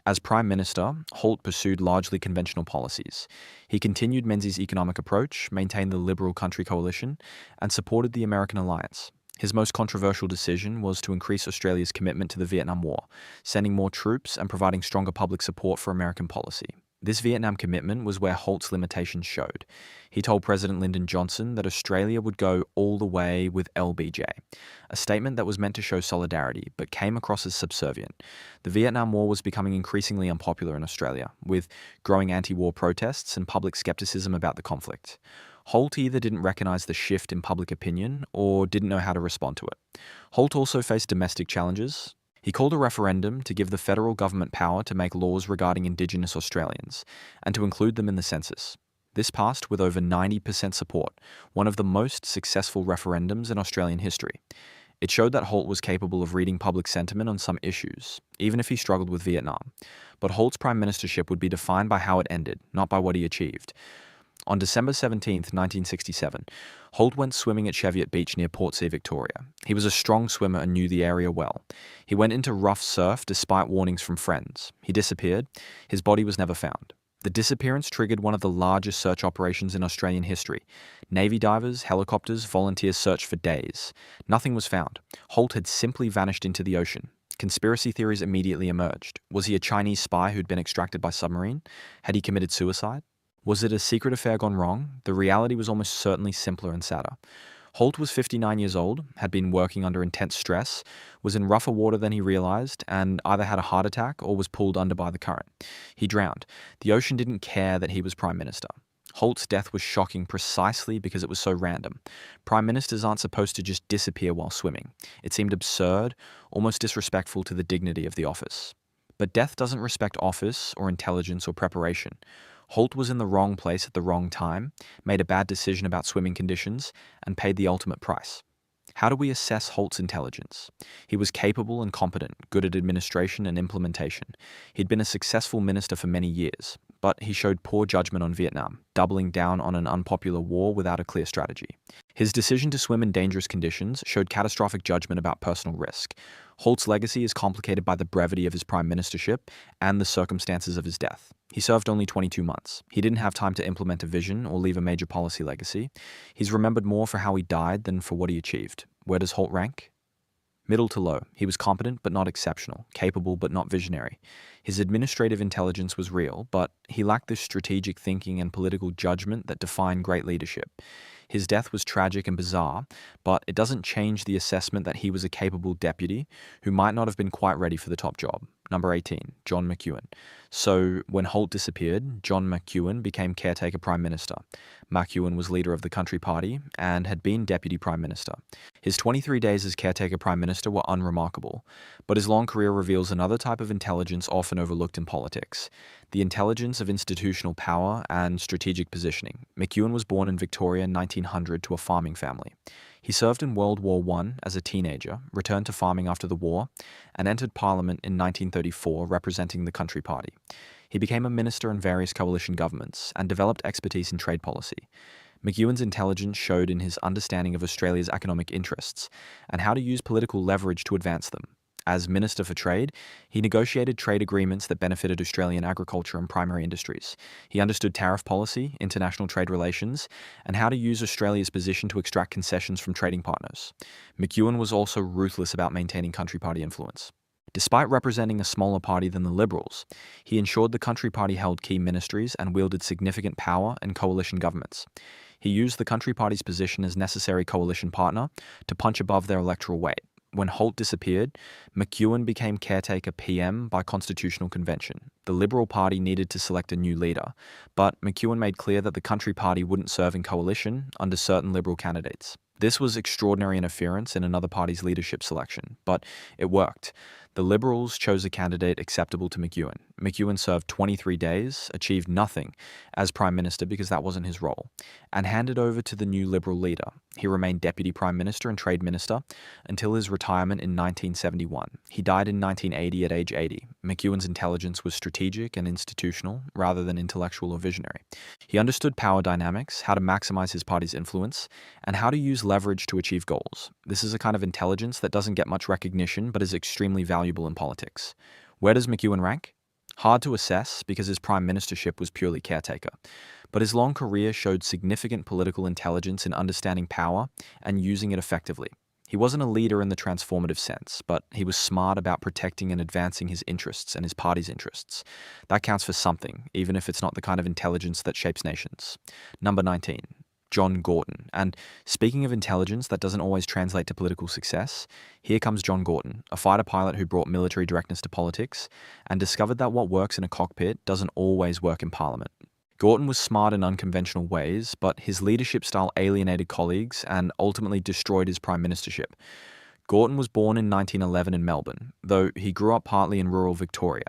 As Prime Minister, Holt pursued largely conventional policies. He continued Menzies' economic approach, maintained the Liberal Country coalition, and supported the American alliance. His most controversial decision was to increase Australia's commitment to the Vietnam War, sending more troops and providing stronger public support for American policy. This Vietnam commitment was where Holt's limitations showed. He told President Lyndon Johnson that Australia would go all the way with LBJ, a statement that was meant to show solidarity but came across as subservient. The Vietnam War was becoming increasingly unpopular in Australia, with growing anti-war protests and public skepticism about the conflict. Holt either didn't recognise the shift in public opinion or didn't know how to respond to it. Holt also faced domestic challenges. He called a referendum to give the federal government power to make laws regarding Indigenous Australians and to include them in the census. This passed with over 90% support, one of the most successful referendums in Australian history. It showed that Holt was capable of reading public sentiment on some issues, even if he struggled with Vietnam. But Holt's prime ministership would be defined by how it ended, not by what he achieved. On December 17, 1967, Holt went swimming at Cheviot Beach near Portsea, Victoria. He was a strong swimmer and knew the area well. He went into rough surf despite warnings from friends. He disappeared. His body was never found. The disappearance triggered one of the largest search operations in Australian history. Navy divers, helicopters, volunteers searched for days. Nothing was found. Holt had simply vanished into the ocean. Conspiracy theories immediately emerged. Was he a Chinese spy who'd been extracted by submarine? Had he committed suicide? Was it a secret affair gone wrong? The reality was almost certainly simpler and sadder. Holt was 59 years old, had been working under intense stress, was in rougher water than he realized, and either had a heart attack or was pulled under by the current. He drowned. The ocean didn't care that he was Prime Minister. Holt's death was shocking precisely because it was so random. Prime Ministers aren't supposed to just disappear while swimming. It seemed absurd, almost disrespectful to the dignity of the office. But death doesn't respect office or intelligence or preparation. Holt was in the wrong place at the wrong time, made a bad decision about swimming conditions, and paid the ultimate price. How do we assess Holt's intelligence? He was capable and competent, good at administration and implementation. He'd been a successful minister for many years, but he showed poor judgment on Vietnam, doubling down on an unpopular war without a clear strategy. His decision to swim in dangerous conditions showed catastrophic judgment about personal risk. Holt's legacy is complicated by the brevity of his prime ministership and the circumstances of his death. He served only 22 months. He didn't have time to implement a vision or leave a major policy legacy. He's remembered more for how he died than for what he achieved. Where does Holt rank? Middle to low. He was competent but not exceptional, capable but not visionary. His administrative intelligence was real, but he lacked the strategic thinking and political judgment that define great leadership. His death was tragic and bizarre, but it doesn't change the assessment that he was a capable deputy who might not have been quite ready for the top job. Number 18, John McEwen. So when Holt disappeared, John McEwen became caretaker prime minister. McEwen was leader of the Country Party and had been deputy prime minister. His 23 days as caretaker prime minister were unremarkable, but his long career reveals another type of intelligence often overlooked in politics: the intelligence of institutional power and strategic positioning. McEwen was born in Victoria in 1900 to a farming family. He served in World War I as a teenager, returned to farming after the war, and entered Parliament in 1934 representing the Country Party. He became a minister in various coalition governments and developed expertise in trade policy. McEwen's intelligence showed in his understanding of Australia's economic interests and how to use political leverage to advance them. As Minister for Trade, he negotiated trade agreements that benefited Australian agriculture and primary industries. He understood tariff policy, international trade relations, and how to use Australia's position to extract concessions from trading partners. McEwen was also ruthless about maintaining Country Party influence. Despite representing a smaller party than the Liberals, he ensured the Country Party held key ministries and wielded significant power in coalition governments. He used the Country Party's position as necessary coalition partner to punch above their electoral weight. When Holt disappeared, McEwen became caretaker PM by constitutional convention. The Liberal Party needed to select a new leader, but McEwen made clear that the Country Party wouldn't serve in coalition under certain Liberal candidates. This was extraordinary interference in another party's leadership selection, but it worked. The Liberals chose a candidate acceptable to McEwen. McEwen served 23 days, achieved nothing as Prime Minister because that wasn't his role, and handed over to the new Liberal leader. He remained Deputy Prime Minister and Trade Minister until his retirement in 1971. He died in 1980 at age 80. McEwen's intelligence was strategic and institutional rather than intellectual or visionary. He understood power dynamics, how to maximize his party's influence, and how to use leverage to achieve goals. This is a kind of intelligence that doesn't get much recognition but is extremely valuable in politics. Where does McEwen rank? Hard to assess because his prime ministership was purely caretaker, but his long career showed significant political intelligence in understanding power and using it effectively. He wasn't a leader in the transformative sense, but he was smart about protecting and advancing his interests and his party's interests. That counts for something, even if it's not the kind of intelligence that shapes nations. Number 19. John Gorton. And speaking of intelligence that doesn't always translate to political success, here comes John Gorton, a fighter pilot who brought military directness to politics and discovered that what works in a cockpit doesn't always work in Parliament. Gorton was smart in unconventional ways, but his leadership style alienated colleagues and ultimately destroyed his prime ministership. Gorton was born in 1911 in Melbourne, though he grew up partly in rural Victoria.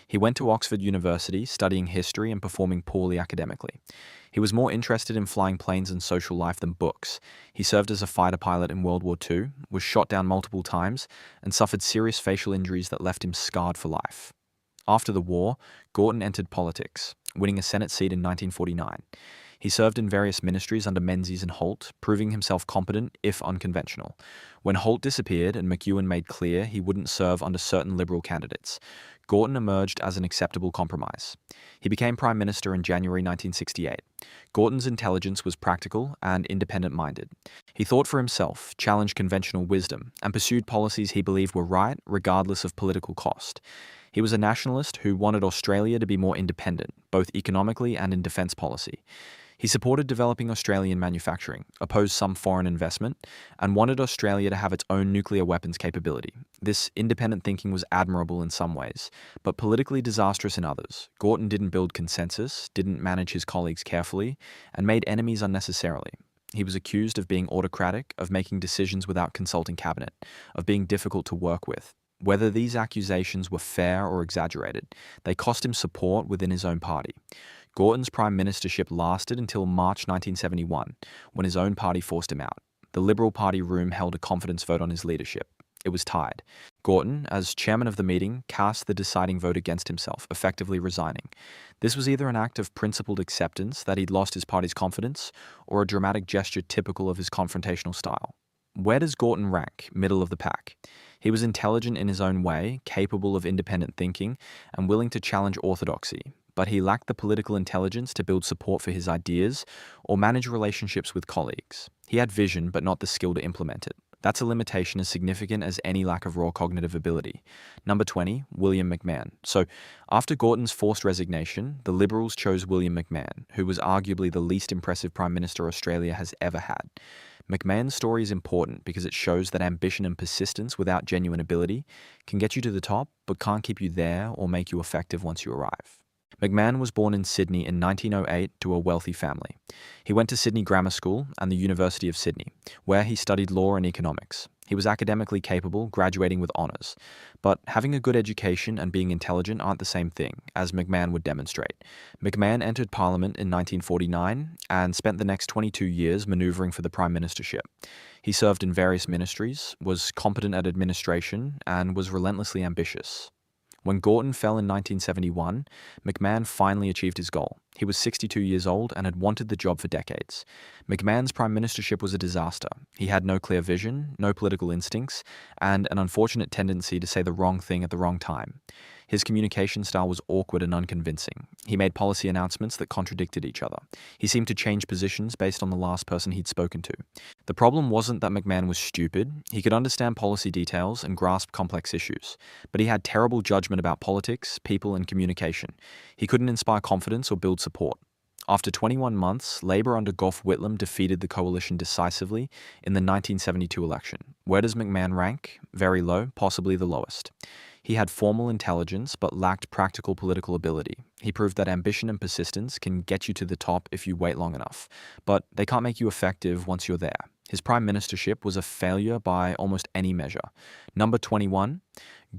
He went to Oxford University studying history and performing poorly academically. He was more interested in flying planes and social life than books. He served as a fighter pilot in World War II, was shot down multiple times, and suffered serious facial injuries that left him scarred for life. After the war, Gorton entered politics, winning a Senate seat in 1949. He served in various ministries under Menzies and Holt, proving himself competent if unconventional. When Holt disappeared and McEwen made clear he wouldn't serve under certain Liberal candidates, Gorton emerged as an acceptable compromise. He became Prime Minister in January 1968. Gorton's intelligence was practical and independent-minded. He thought for himself, challenged conventional wisdom, and pursued policies he believed were right, regardless of political cost. He was a nationalist who wanted Australia to be more independent, both economically and in defence policy. He supported developing Australian manufacturing, opposed some foreign investment, and wanted Australia to have its own nuclear weapons capability. This independent thinking was admirable in some ways, but politically disastrous in others. Gorton didn't build consensus, didn't manage his colleagues carefully, and made enemies unnecessarily. He was accused of being autocratic, of making decisions without consulting cabinet, of being difficult to work with. Whether these accusations were fair or exaggerated, they cost him support within his own party. Gorton's prime ministership lasted until March 1971, when his own party forced him out. The Liberal Party room held a confidence vote on his leadership. It was tied. Gorton, as chairman of the meeting, cast the deciding vote against himself, effectively resigning. This was either an act of principled acceptance that he'd lost his party's confidence, or a dramatic gesture typical of his confrontational style. Where does Gorton rank? Middle of the pack. He was intelligent in his own way, capable of independent thinking, and willing to challenge orthodoxy, but he lacked the political intelligence to build support for his ideas or manage relationships with colleagues. He had vision, but not the skill to implement it. That's a limitation as significant as any lack of raw cognitive ability. Number 20, William McMahon. So, after Gorton's forced resignation, the Liberals chose William McMahon, who was arguably the least impressive Prime Minister Australia has ever had. McMahon's story is important because it shows that ambition and persistence without genuine ability can get you to the top, but can't keep you there or make you effective once you arrive. McMahon was born in Sydney in 1908 to a wealthy family. He went to Sydney Grammar School and the University of Sydney, where he studied law and economics. He was academically capable, graduating with honours. But having a good education and being intelligent aren't the same thing, as McMahon would demonstrate. McMahon entered Parliament in 1949 and spent the next 22 years manoeuvring for the Prime Ministership. He served in various ministries, was competent at administration, and was relentlessly ambitious. When Gorton fell in 1971, McMahon finally achieved his goal. He was 62 years old and had wanted the job for decades. McMahon's prime ministership was a disaster. He had no clear vision, no political instincts, and an unfortunate tendency to say the wrong thing at the wrong time. His communication style was awkward and unconvincing. He made policy announcements that contradicted each other. He seemed to change positions based on the last person he'd spoken to. The problem wasn't that McMahon was stupid. He could understand policy details and grasp complex issues. But he had terrible judgment about politics, people, and communication. He couldn't inspire confidence or build support. After 21 months, Labor under Gough Whitlam defeated the coalition decisively in the 1972 election. Where does McMahon rank? Very low, possibly the lowest. He had formal intelligence but lacked practical political ability. He proved that ambition and persistence can get you to the top if you wait long enough, but they can't make you effective once you're there. His prime ministership was a failure by almost any measure. Number 21,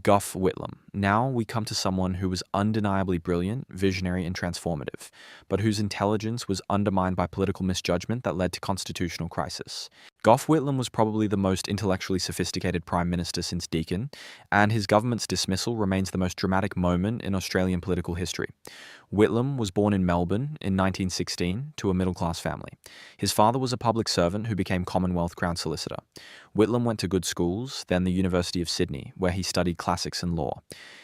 Gough Whitlam. Now we come to someone who was undeniably brilliant, visionary, and transformative, but whose intelligence was undermined by political misjudgment that led to constitutional crisis. Gough Whitlam was probably the most intellectually sophisticated prime minister since Deakin, and his government's dismissal remains the most dramatic moment in Australian political history. Whitlam was born in Melbourne in 1916 to a middle-class family. His father was a public servant who became Commonwealth Crown Solicitor. Whitlam went to good schools, then the University of Sydney, where he studied classics and law.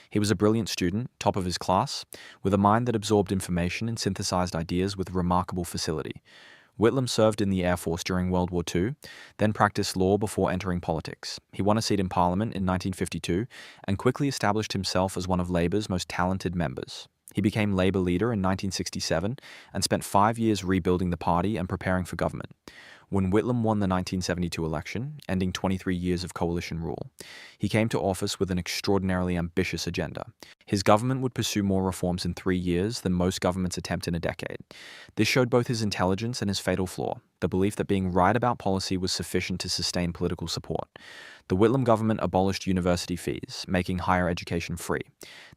He was a brilliant student, top of his class, with a mind that absorbed information and synthesized ideas with remarkable facility. Whitlam served in the Air Force during World War II, then practiced law before entering politics. He won a seat in Parliament in 1952 and quickly established himself as one of Labour's most talented members. He became Labour leader in 1967 and spent 5 years rebuilding the party and preparing for government. When Whitlam won the 1972 election, ending 23 years of coalition rule, he came to office with an extraordinarily ambitious agenda. His government would pursue more reforms in 3 years than most governments attempt in a decade. This showed both his intelligence and his fatal flaw, the belief that being right about policy was sufficient to sustain political support. The Whitlam government abolished university fees, making higher education free.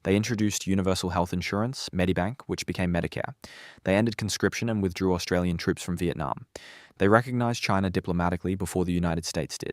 They introduced universal health insurance, Medibank, which became Medicare. They ended conscription and withdrew Australian troops from Vietnam. They recognized China diplomatically before the United States did.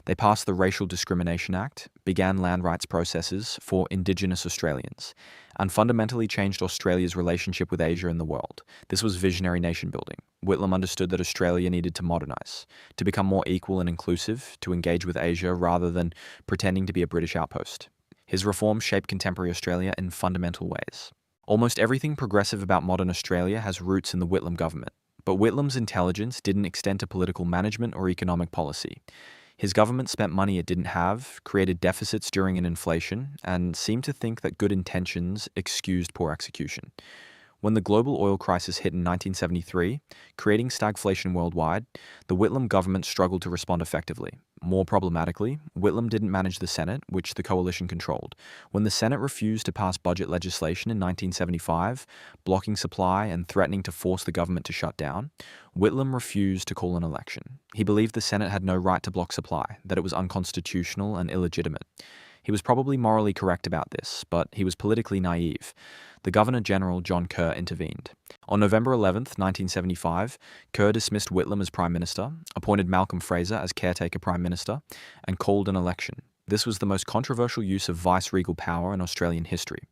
They passed the Racial Discrimination Act, began land rights processes for Indigenous Australians, and fundamentally changed Australia's relationship with Asia and the world. This was visionary nation building. Whitlam understood that Australia needed to modernize, to become more equal and inclusive, to engage with Asia rather than pretending to be a British outpost. His reforms shaped contemporary Australia in fundamental ways. Almost everything progressive about modern Australia has roots in the Whitlam government. But Whitlam's intelligence didn't extend to political management or economic policy. His government spent money it didn't have, created deficits during an inflation, and seemed to think that good intentions excused poor execution. When the global oil crisis hit in 1973, creating stagflation worldwide, the Whitlam government struggled to respond effectively. More problematically, Whitlam didn't manage the Senate, which the coalition controlled. When the Senate refused to pass budget legislation in 1975, blocking supply and threatening to force the government to shut down, Whitlam refused to call an election. He believed the Senate had no right to block supply, that it was unconstitutional and illegitimate. He was probably morally correct about this, but he was politically naive. The Governor-General, John Kerr, intervened. On November 11, 1975, Kerr dismissed Whitlam as Prime Minister, appointed Malcolm Fraser as caretaker Prime Minister, and called an election. This was the most controversial use of vice-regal power in Australian history.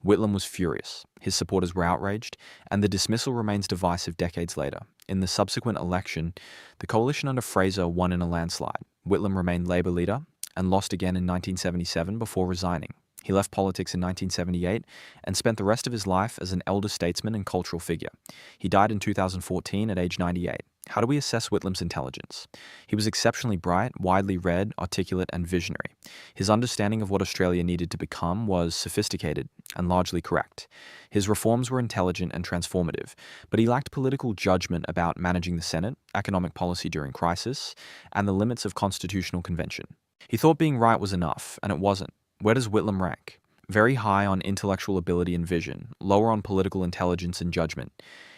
Whitlam was furious, his supporters were outraged, and the dismissal remains divisive decades later. In the subsequent election, the coalition under Fraser won in a landslide. Whitlam remained Labour leader, and lost again in 1977 before resigning. He left politics in 1978 and spent the rest of his life as an elder statesman and cultural figure. He died in 2014 at age 98. How do we assess Whitlam's intelligence? He was exceptionally bright, widely read, articulate, and visionary. His understanding of what Australia needed to become was sophisticated and largely correct. His reforms were intelligent and transformative, but he lacked political judgment about managing the Senate, economic policy during crisis, and the limits of constitutional convention. He thought being right was enough, and it wasn't. Where does Whitlam rank? Very high on intellectual ability and vision, lower on political intelligence and judgment.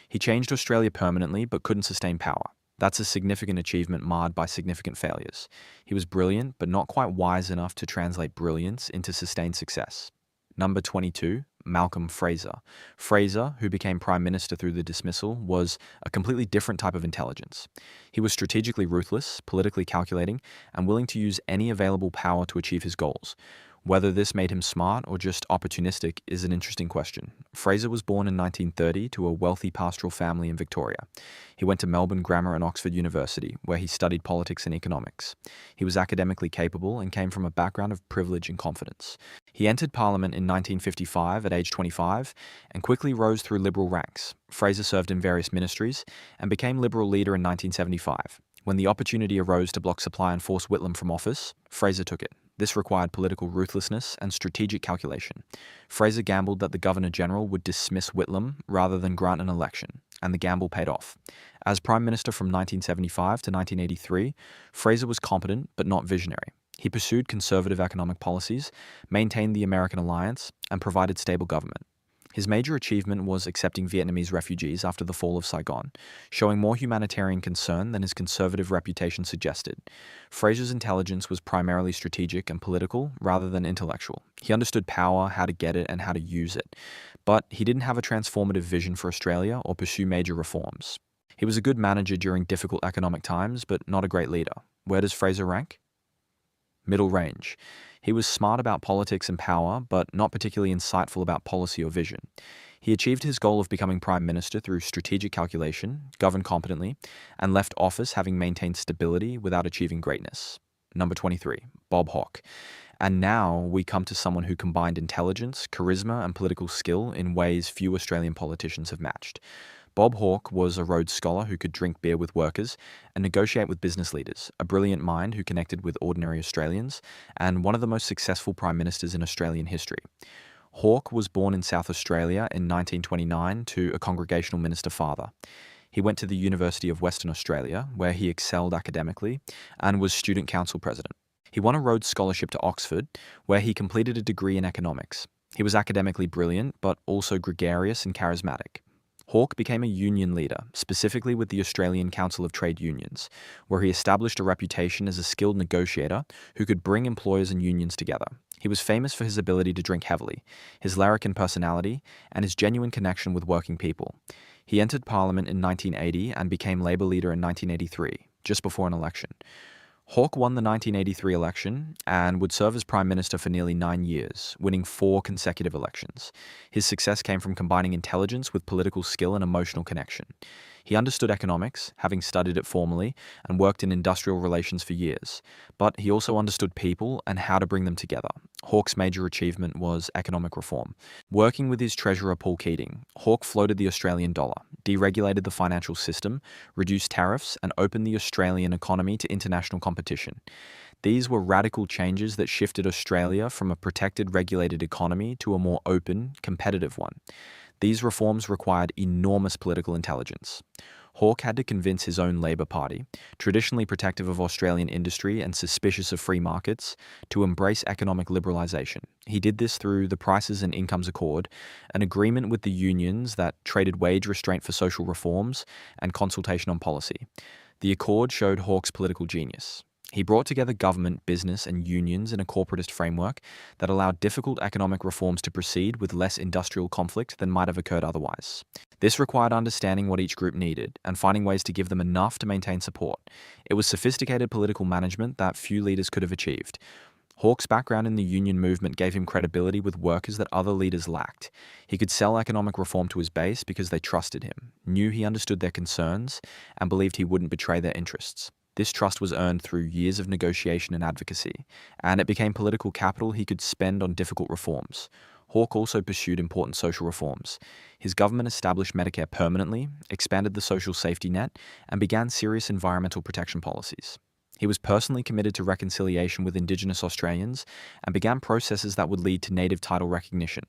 He changed Australia permanently, but couldn't sustain power. That's a significant achievement marred by significant failures. He was brilliant, but not quite wise enough to translate brilliance into sustained success. Number 22, Malcolm Fraser. Fraser, who became Prime Minister through the dismissal, was a completely different type of intelligence. He was strategically ruthless, politically calculating, and willing to use any available power to achieve his goals. Whether this made him smart or just opportunistic is an interesting question. Fraser was born in 1930 to a wealthy pastoral family in Victoria. He went to Melbourne Grammar and Oxford University, where he studied politics and economics. He was academically capable and came from a background of privilege and confidence. He entered Parliament in 1955 at age 25 and quickly rose through Liberal ranks. Fraser served in various ministries and became Liberal leader in 1975. When the opportunity arose to block supply and force Whitlam from office, Fraser took it. This required political ruthlessness and strategic calculation. Fraser gambled that the Governor-General would dismiss Whitlam rather than grant an election, and the gamble paid off. As Prime Minister from 1975 to 1983, Fraser was competent but not visionary. He pursued conservative economic policies, maintained the American alliance, and provided stable government. His major achievement was accepting Vietnamese refugees after the fall of Saigon, showing more humanitarian concern than his conservative reputation suggested. Fraser's intelligence was primarily strategic and political rather than intellectual. He understood power, how to get it, and how to use it. But he didn't have a transformative vision for Australia or pursue major reforms. He was a good manager during difficult economic times, but not a great leader. Where does Fraser rank? Middle range. He was smart about politics and power, but not particularly insightful about policy or vision. He achieved his goal of becoming Prime Minister through strategic calculation, governed competently, and left office having maintained stability without achieving greatness. Number 23, Bob Hawke. And now we come to someone who combined intelligence, charisma, and political skill in ways few Australian politicians have matched. Bob Hawke was a Rhodes Scholar who could drink beer with workers and negotiate with business leaders, a brilliant mind who connected with ordinary Australians, and one of the most successful prime ministers in Australian history. Hawke was born in South Australia in 1929 to a Congregational minister father. He went to the University of Western Australia, where he excelled academically and was student council president. He won a Rhodes Scholarship to Oxford, where he completed a degree in economics. He was academically brilliant, but also gregarious and charismatic. Hawke became a union leader, specifically with the Australian Council of Trade Unions, where he established a reputation as a skilled negotiator who could bring employers and unions together. He was famous for his ability to drink heavily, his larrikin personality, and his genuine connection with working people. He entered Parliament in 1980 and became Labour leader in 1983, just before an election. Hawke won the 1983 election and would serve as Prime Minister for nearly 9 years, winning 4 consecutive elections. His success came from combining intelligence with political skill and emotional connection. He understood economics, having studied it formally, and worked in industrial relations for years. But he also understood people and how to bring them together. Hawke's major achievement was economic reform. Working with his treasurer Paul Keating, Hawke floated the Australian dollar, deregulated the financial system, reduced tariffs, and opened the Australian economy to international competition. These were radical changes that shifted Australia from a protected, regulated economy to a more open, competitive one. These reforms required enormous political intelligence. Hawke had to convince his own Labour Party, traditionally protective of Australian industry and suspicious of free markets, to embrace economic liberalisation. He did this through the Prices and Incomes Accord, an agreement with the unions that traded wage restraint for social reforms and consultation on policy. The accord showed Hawke's political genius. He brought together government, business, and unions in a corporatist framework that allowed difficult economic reforms to proceed with less industrial conflict than might have occurred otherwise. This required understanding what each group needed and finding ways to give them enough to maintain support. It was sophisticated political management that few leaders could have achieved. Hawke's background in the union movement gave him credibility with workers that other leaders lacked. He could sell economic reform to his base because they trusted him, knew he understood their concerns, and believed he wouldn't betray their interests. This trust was earned through years of negotiation and advocacy, and it became political capital he could spend on difficult reforms. Hawke also pursued important social reforms. His government established Medicare permanently, expanded the social safety net, and began serious environmental protection policies. He was personally committed to reconciliation with Indigenous Australians and began processes that would lead to native title recognition,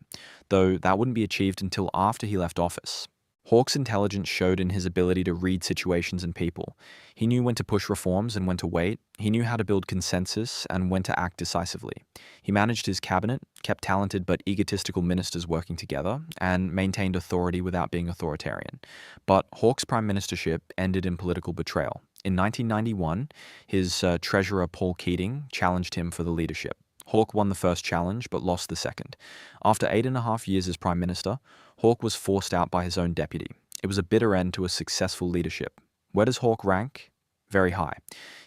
though that wouldn't be achieved until after he left office. Hawke's intelligence showed in his ability to read situations and people. He knew when to push reforms and when to wait. He knew how to build consensus and when to act decisively. He managed his cabinet, kept talented but egotistical ministers working together, and maintained authority without being authoritarian. But Hawke's prime ministership ended in political betrayal. In 1991, his treasurer Paul Keating challenged him for the leadership. Hawke won the first challenge but lost the second. After 8.5 years as Prime Minister, Hawke was forced out by his own deputy. It was a bitter end to a successful leadership. Where does Hawke rank? Very high.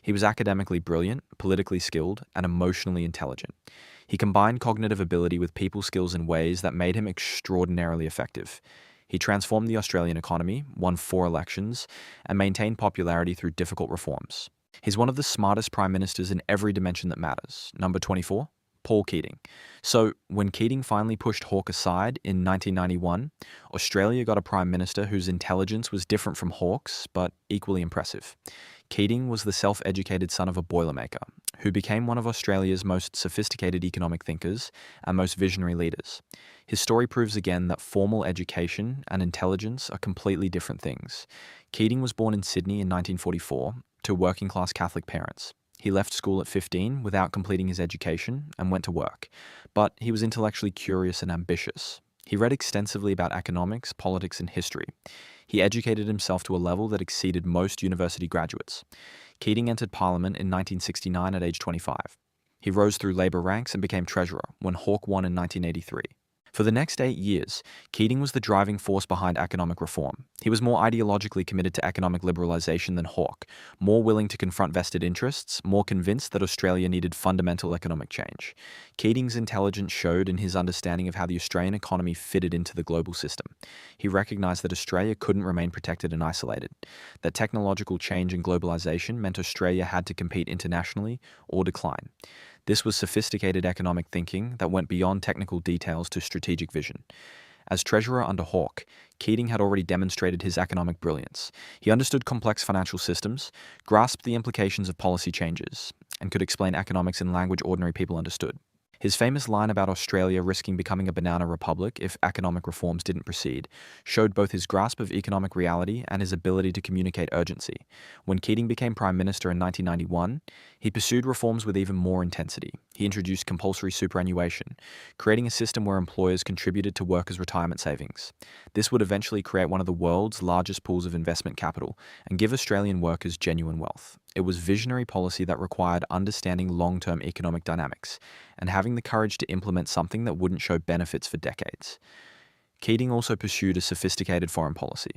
He was academically brilliant, politically skilled, and emotionally intelligent. He combined cognitive ability with people skills in ways that made him extraordinarily effective. He transformed the Australian economy, won 4 elections, and maintained popularity through difficult reforms. He's one of the smartest prime ministers in every dimension that matters. Number 24, Paul Keating. So when Keating finally pushed Hawke aside in 1991, Australia got a prime minister whose intelligence was different from Hawke's, but equally impressive. Keating was the self-educated son of a boilermaker, who became one of Australia's most sophisticated economic thinkers and most visionary leaders. His story proves again that formal education and intelligence are completely different things. Keating was born in Sydney in 1944 to working-class Catholic parents. He left school at 15 without completing his education and went to work, but he was intellectually curious and ambitious. He read extensively about economics, politics, and history. He educated himself to a level that exceeded most university graduates. Keating entered Parliament in 1969 at age 25. He rose through Labour ranks and became Treasurer when Hawke won in 1983. For the next 8 years, Keating was the driving force behind economic reform. He was more ideologically committed to economic liberalisation than Hawke, more willing to confront vested interests, more convinced that Australia needed fundamental economic change. Keating's intelligence showed in his understanding of how the Australian economy fitted into the global system. He recognised that Australia couldn't remain protected and isolated, that technological change and globalisation meant Australia had to compete internationally or decline. This was sophisticated economic thinking that went beyond technical details to strategic vision. As treasurer under Hawke, Keating had already demonstrated his economic brilliance. He understood complex financial systems, grasped the implications of policy changes, and could explain economics in language ordinary people understood. His famous line about Australia risking becoming a banana republic if economic reforms didn't proceed showed both his grasp of economic reality and his ability to communicate urgency. When Keating became Prime Minister in 1991, he pursued reforms with even more intensity. He introduced compulsory superannuation, creating a system where employers contributed to workers' retirement savings. This would eventually create one of the world's largest pools of investment capital and give Australian workers genuine wealth. It was visionary policy that required understanding long-term economic dynamics and having the courage to implement something that wouldn't show benefits for decades. Keating also pursued a sophisticated foreign policy.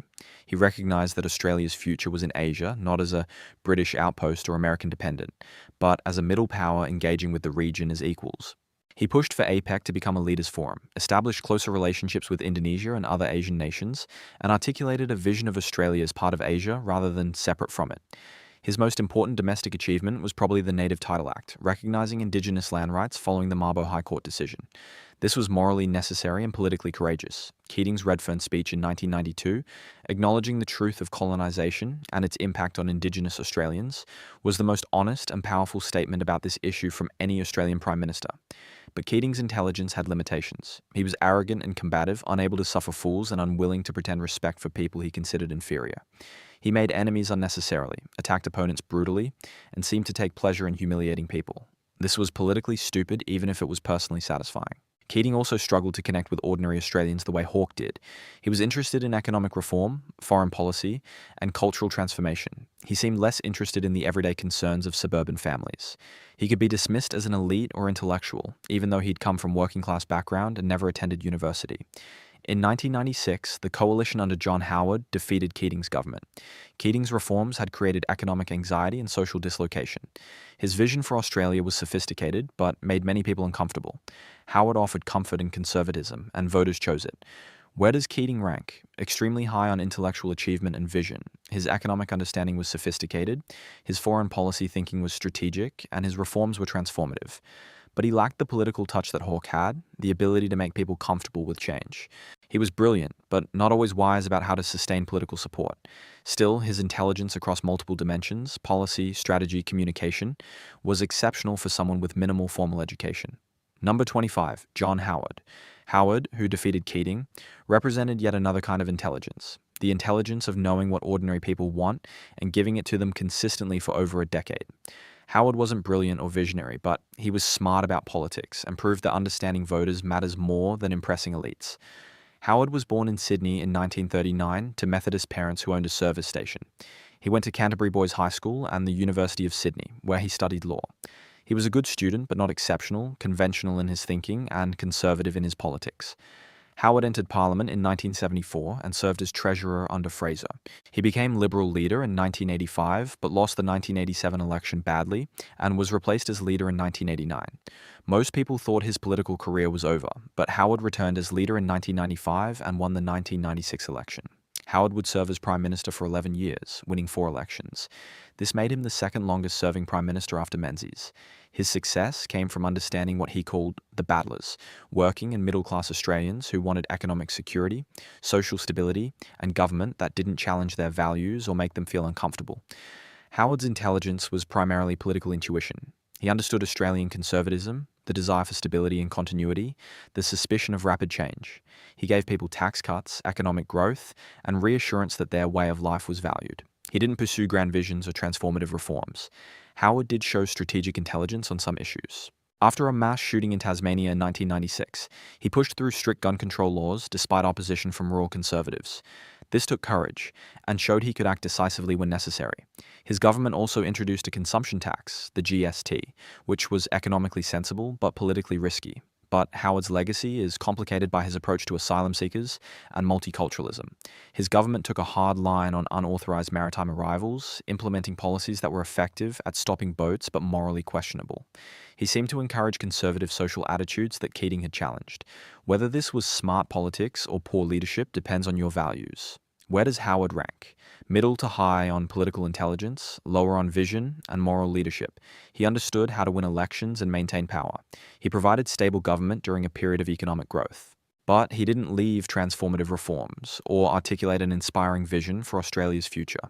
He recognized that Australia's future was in Asia, not as a British outpost or American dependent, but as a middle power engaging with the region as equals. He pushed for APEC to become a leaders' forum, established closer relationships with Indonesia and other Asian nations, and articulated a vision of Australia as part of Asia rather than separate from it. His most important domestic achievement was probably the Native Title Act, recognizing Indigenous land rights following the Mabo High Court decision. This was morally necessary and politically courageous. Keating's Redfern speech in 1992, acknowledging the truth of colonization and its impact on Indigenous Australians, was the most honest and powerful statement about this issue from any Australian Prime Minister. But Keating's intelligence had limitations. He was arrogant and combative, unable to suffer fools, and unwilling to pretend respect for people he considered inferior. He made enemies unnecessarily, attacked opponents brutally, and seemed to take pleasure in humiliating people. This was politically stupid, even if it was personally satisfying. Keating also struggled to connect with ordinary Australians the way Hawke did. He was interested in economic reform, foreign policy, and cultural transformation. He seemed less interested in the everyday concerns of suburban families. He could be dismissed as an elite or intellectual, even though he'd come from working-class background and never attended university. In 1996, the coalition under John Howard defeated Keating's government. Keating's reforms had created economic anxiety and social dislocation. His vision for Australia was sophisticated, but made many people uncomfortable. Howard offered comfort and conservatism, and voters chose it. Where does Keating rank? Extremely high on intellectual achievement and vision. His economic understanding was sophisticated, his foreign policy thinking was strategic, and his reforms were transformative. But he lacked the political touch that Hawke had, the ability to make people comfortable with change. He was brilliant, but not always wise about how to sustain political support. Still, his intelligence across multiple dimensions, policy, strategy, communication, was exceptional for someone with minimal formal education. Number 25, John Howard. Howard, who defeated Keating, represented yet another kind of intelligence. The intelligence of knowing what ordinary people want and giving it to them consistently for over a decade. Howard wasn't brilliant or visionary, but he was smart about politics and proved that understanding voters matters more than impressing elites. Howard was born in Sydney in 1939 to Methodist parents who owned a service station. He went to Canterbury Boys High School and the University of Sydney, where he studied law. He was a good student, but not exceptional, conventional in his thinking, and conservative in his politics. Howard entered Parliament in 1974 and served as Treasurer under Fraser. He became Liberal leader in 1985, but lost the 1987 election badly and was replaced as leader in 1989. Most people thought his political career was over, but Howard returned as leader in 1995 and won the 1996 election. Howard would serve as Prime Minister for 11 years, winning 4 elections. This made him the second longest serving Prime Minister after Menzies. His success came from understanding what he called the battlers, working and middle-class Australians who wanted economic security, social stability, and government that didn't challenge their values or make them feel uncomfortable. Howard's intelligence was primarily political intuition. He understood Australian conservatism, the desire for stability and continuity, the suspicion of rapid change. He gave people tax cuts, economic growth, and reassurance that their way of life was valued. He didn't pursue grand visions or transformative reforms. Howard did show strategic intelligence on some issues. After a mass shooting in Tasmania in 1996, he pushed through strict gun control laws despite opposition from rural conservatives. This took courage and showed he could act decisively when necessary. His government also introduced a consumption tax, the GST, which was economically sensible but politically risky. But Howard's legacy is complicated by his approach to asylum seekers and multiculturalism. His government took a hard line on unauthorized maritime arrivals, implementing policies that were effective at stopping boats but morally questionable. He seemed to encourage conservative social attitudes that Keating had challenged. Whether this was smart politics or poor leadership depends on your values. Where does Howard rank? Middle to high on political intelligence, lower on vision and moral leadership. He understood how to win elections and maintain power. He provided stable government during a period of economic growth. But he didn't leave transformative reforms or articulate an inspiring vision for Australia's future.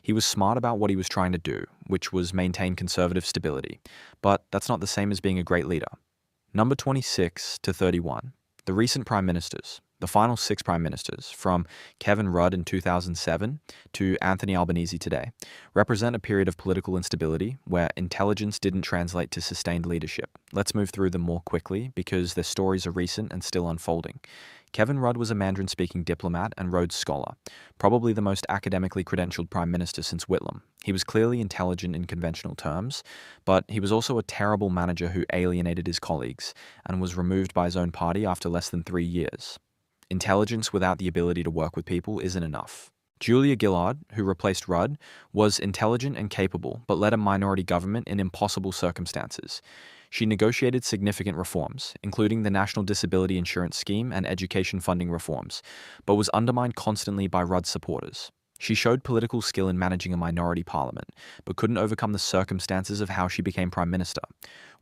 He was smart about what he was trying to do, which was maintain conservative stability. But that's not the same as being a great leader. Number 26 to 31. The recent prime ministers, the final 6 prime ministers, from Kevin Rudd in 2007 to Anthony Albanese today, represent a period of political instability where intelligence didn't translate to sustained leadership. Let's move through them more quickly because their stories are recent and still unfolding. Kevin Rudd was a Mandarin-speaking diplomat and Rhodes Scholar, probably the most academically credentialed prime minister since Whitlam. He was clearly intelligent in conventional terms, but he was also a terrible manager who alienated his colleagues and was removed by his own party after less than 3 years. Intelligence without the ability to work with people isn't enough. Julia Gillard, who replaced Rudd, was intelligent and capable, but led a minority government in impossible circumstances. She negotiated significant reforms, including the National Disability Insurance Scheme and education funding reforms, but was undermined constantly by Rudd's supporters. She showed political skill in managing a minority parliament, but couldn't overcome the circumstances of how she became prime minister.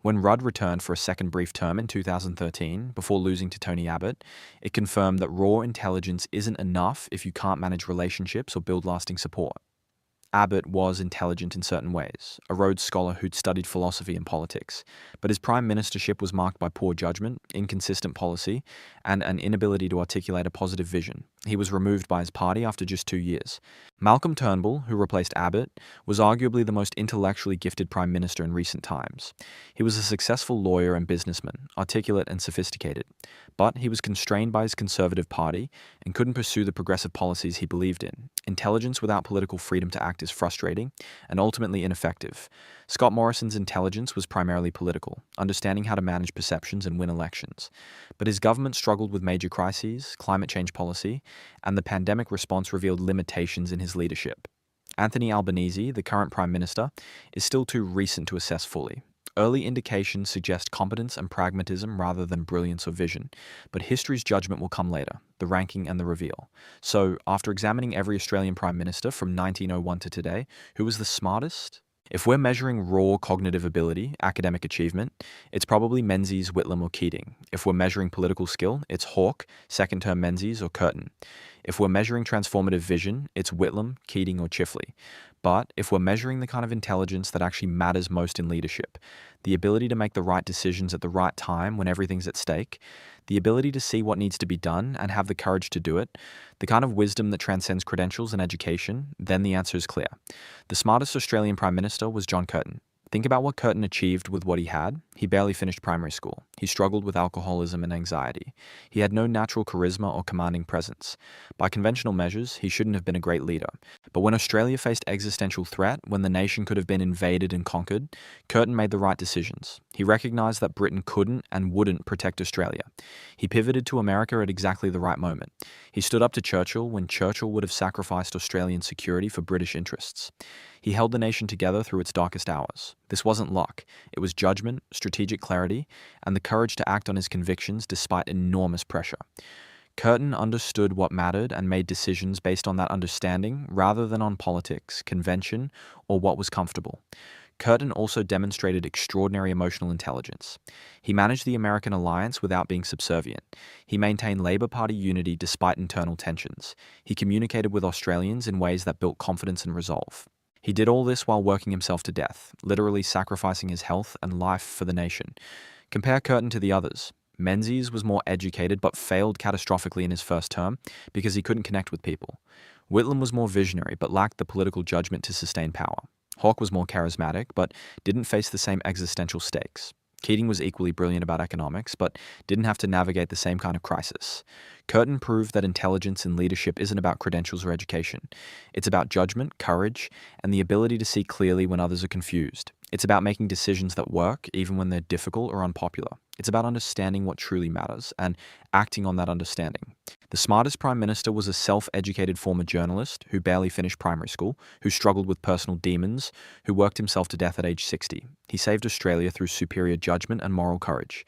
When Rudd returned for a second brief term in 2013, before losing to Tony Abbott, it confirmed that raw intelligence isn't enough if you can't manage relationships or build lasting support. Abbott was intelligent in certain ways, a Rhodes Scholar who'd studied philosophy and politics, but his prime ministership was marked by poor judgment, inconsistent policy, and an inability to articulate a positive vision. He was removed by his party after just 2 years. Malcolm Turnbull, who replaced Abbott, was arguably the most intellectually gifted prime minister in recent times. He was a successful lawyer and businessman, articulate and sophisticated, but he was constrained by his Conservative Party and couldn't pursue the progressive policies he believed in. Intelligence without political freedom to act is frustrating and ultimately ineffective. Scott Morrison's intelligence was primarily political, understanding how to manage perceptions and win elections. But his government struggled with major crises, climate change policy, and the pandemic response revealed limitations in his leadership. Anthony Albanese, the current prime minister, is still too recent to assess fully. Early indications suggest competence and pragmatism rather than brilliance or vision, but history's judgment will come later, the ranking and the reveal. So, after examining every Australian Prime Minister from 1901 to today, who was the smartest? If we're measuring raw cognitive ability, academic achievement, it's probably Menzies, Whitlam, or Keating. If we're measuring political skill, it's Hawke, second-term Menzies, or Curtin. If we're measuring transformative vision, it's Whitlam, Keating, or Chifley. But if we're measuring the kind of intelligence that actually matters most in leadership, the ability to make the right decisions at the right time when everything's at stake, the ability to see what needs to be done and have the courage to do it, the kind of wisdom that transcends credentials and education, then the answer is clear. The smartest Australian Prime Minister was John Curtin. Think about what Curtin achieved with what he had. He barely finished primary school. He struggled with alcoholism and anxiety. He had no natural charisma or commanding presence. By conventional measures, he shouldn't have been a great leader. But when Australia faced existential threat, when the nation could have been invaded and conquered, Curtin made the right decisions. He recognised that Britain couldn't and wouldn't protect Australia. He pivoted to America at exactly the right moment. He stood up to Churchill when Churchill would have sacrificed Australian security for British interests. He held the nation together through its darkest hours. This wasn't luck. It was judgment, strategic clarity, and the courage to act on his convictions despite enormous pressure. Curtin understood what mattered and made decisions based on that understanding rather than on politics, convention, or what was comfortable. Curtin also demonstrated extraordinary emotional intelligence. He managed the American alliance without being subservient. He maintained Labour Party unity despite internal tensions. He communicated with Australians in ways that built confidence and resolve. He did all this while working himself to death, literally sacrificing his health and life for the nation. Compare Curtin to the others. Menzies was more educated but failed catastrophically in his first term because he couldn't connect with people. Whitlam was more visionary but lacked the political judgment to sustain power. Hawke was more charismatic but didn't face the same existential stakes. Keating was equally brilliant about economics, but didn't have to navigate the same kind of crisis. Curtin proved that intelligence in leadership isn't about credentials or education. It's about judgment, courage, and the ability to see clearly when others are confused. It's about making decisions that work, even when they're difficult or unpopular. It's about understanding what truly matters and acting on that understanding. The smartest prime minister was a self-educated former journalist who barely finished primary school, who struggled with personal demons, who worked himself to death at age 60. He saved Australia through superior judgment and moral courage.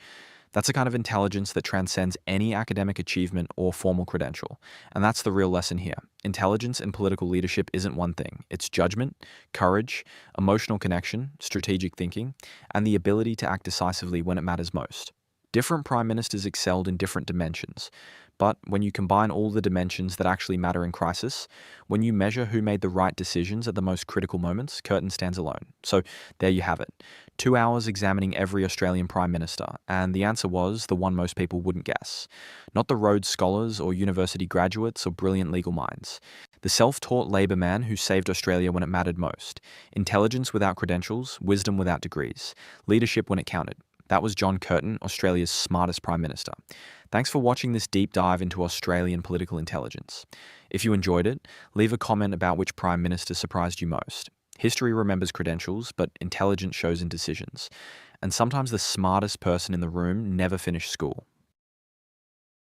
That's a kind of intelligence that transcends any academic achievement or formal credential. And that's the real lesson here. Intelligence in political leadership isn't one thing. It's judgment, courage, emotional connection, strategic thinking, and the ability to act decisively when it matters most. Different prime ministers excelled in different dimensions. But when you combine all the dimensions that actually matter in crisis, when you measure who made the right decisions at the most critical moments, Curtin stands alone. So there you have it. 2 hours examining every Australian prime minister, and the answer was the one most people wouldn't guess. Not the Rhodes scholars or university graduates or brilliant legal minds. The self-taught Labor man who saved Australia when it mattered most. Intelligence without credentials, wisdom without degrees. Leadership when it counted. That was John Curtin, Australia's smartest Prime Minister. Thanks for watching this deep dive into Australian political intelligence. If you enjoyed it, leave a comment about which Prime Minister surprised you most. History remembers credentials, but intelligence shows in decisions. And sometimes the smartest person in the room never finished school.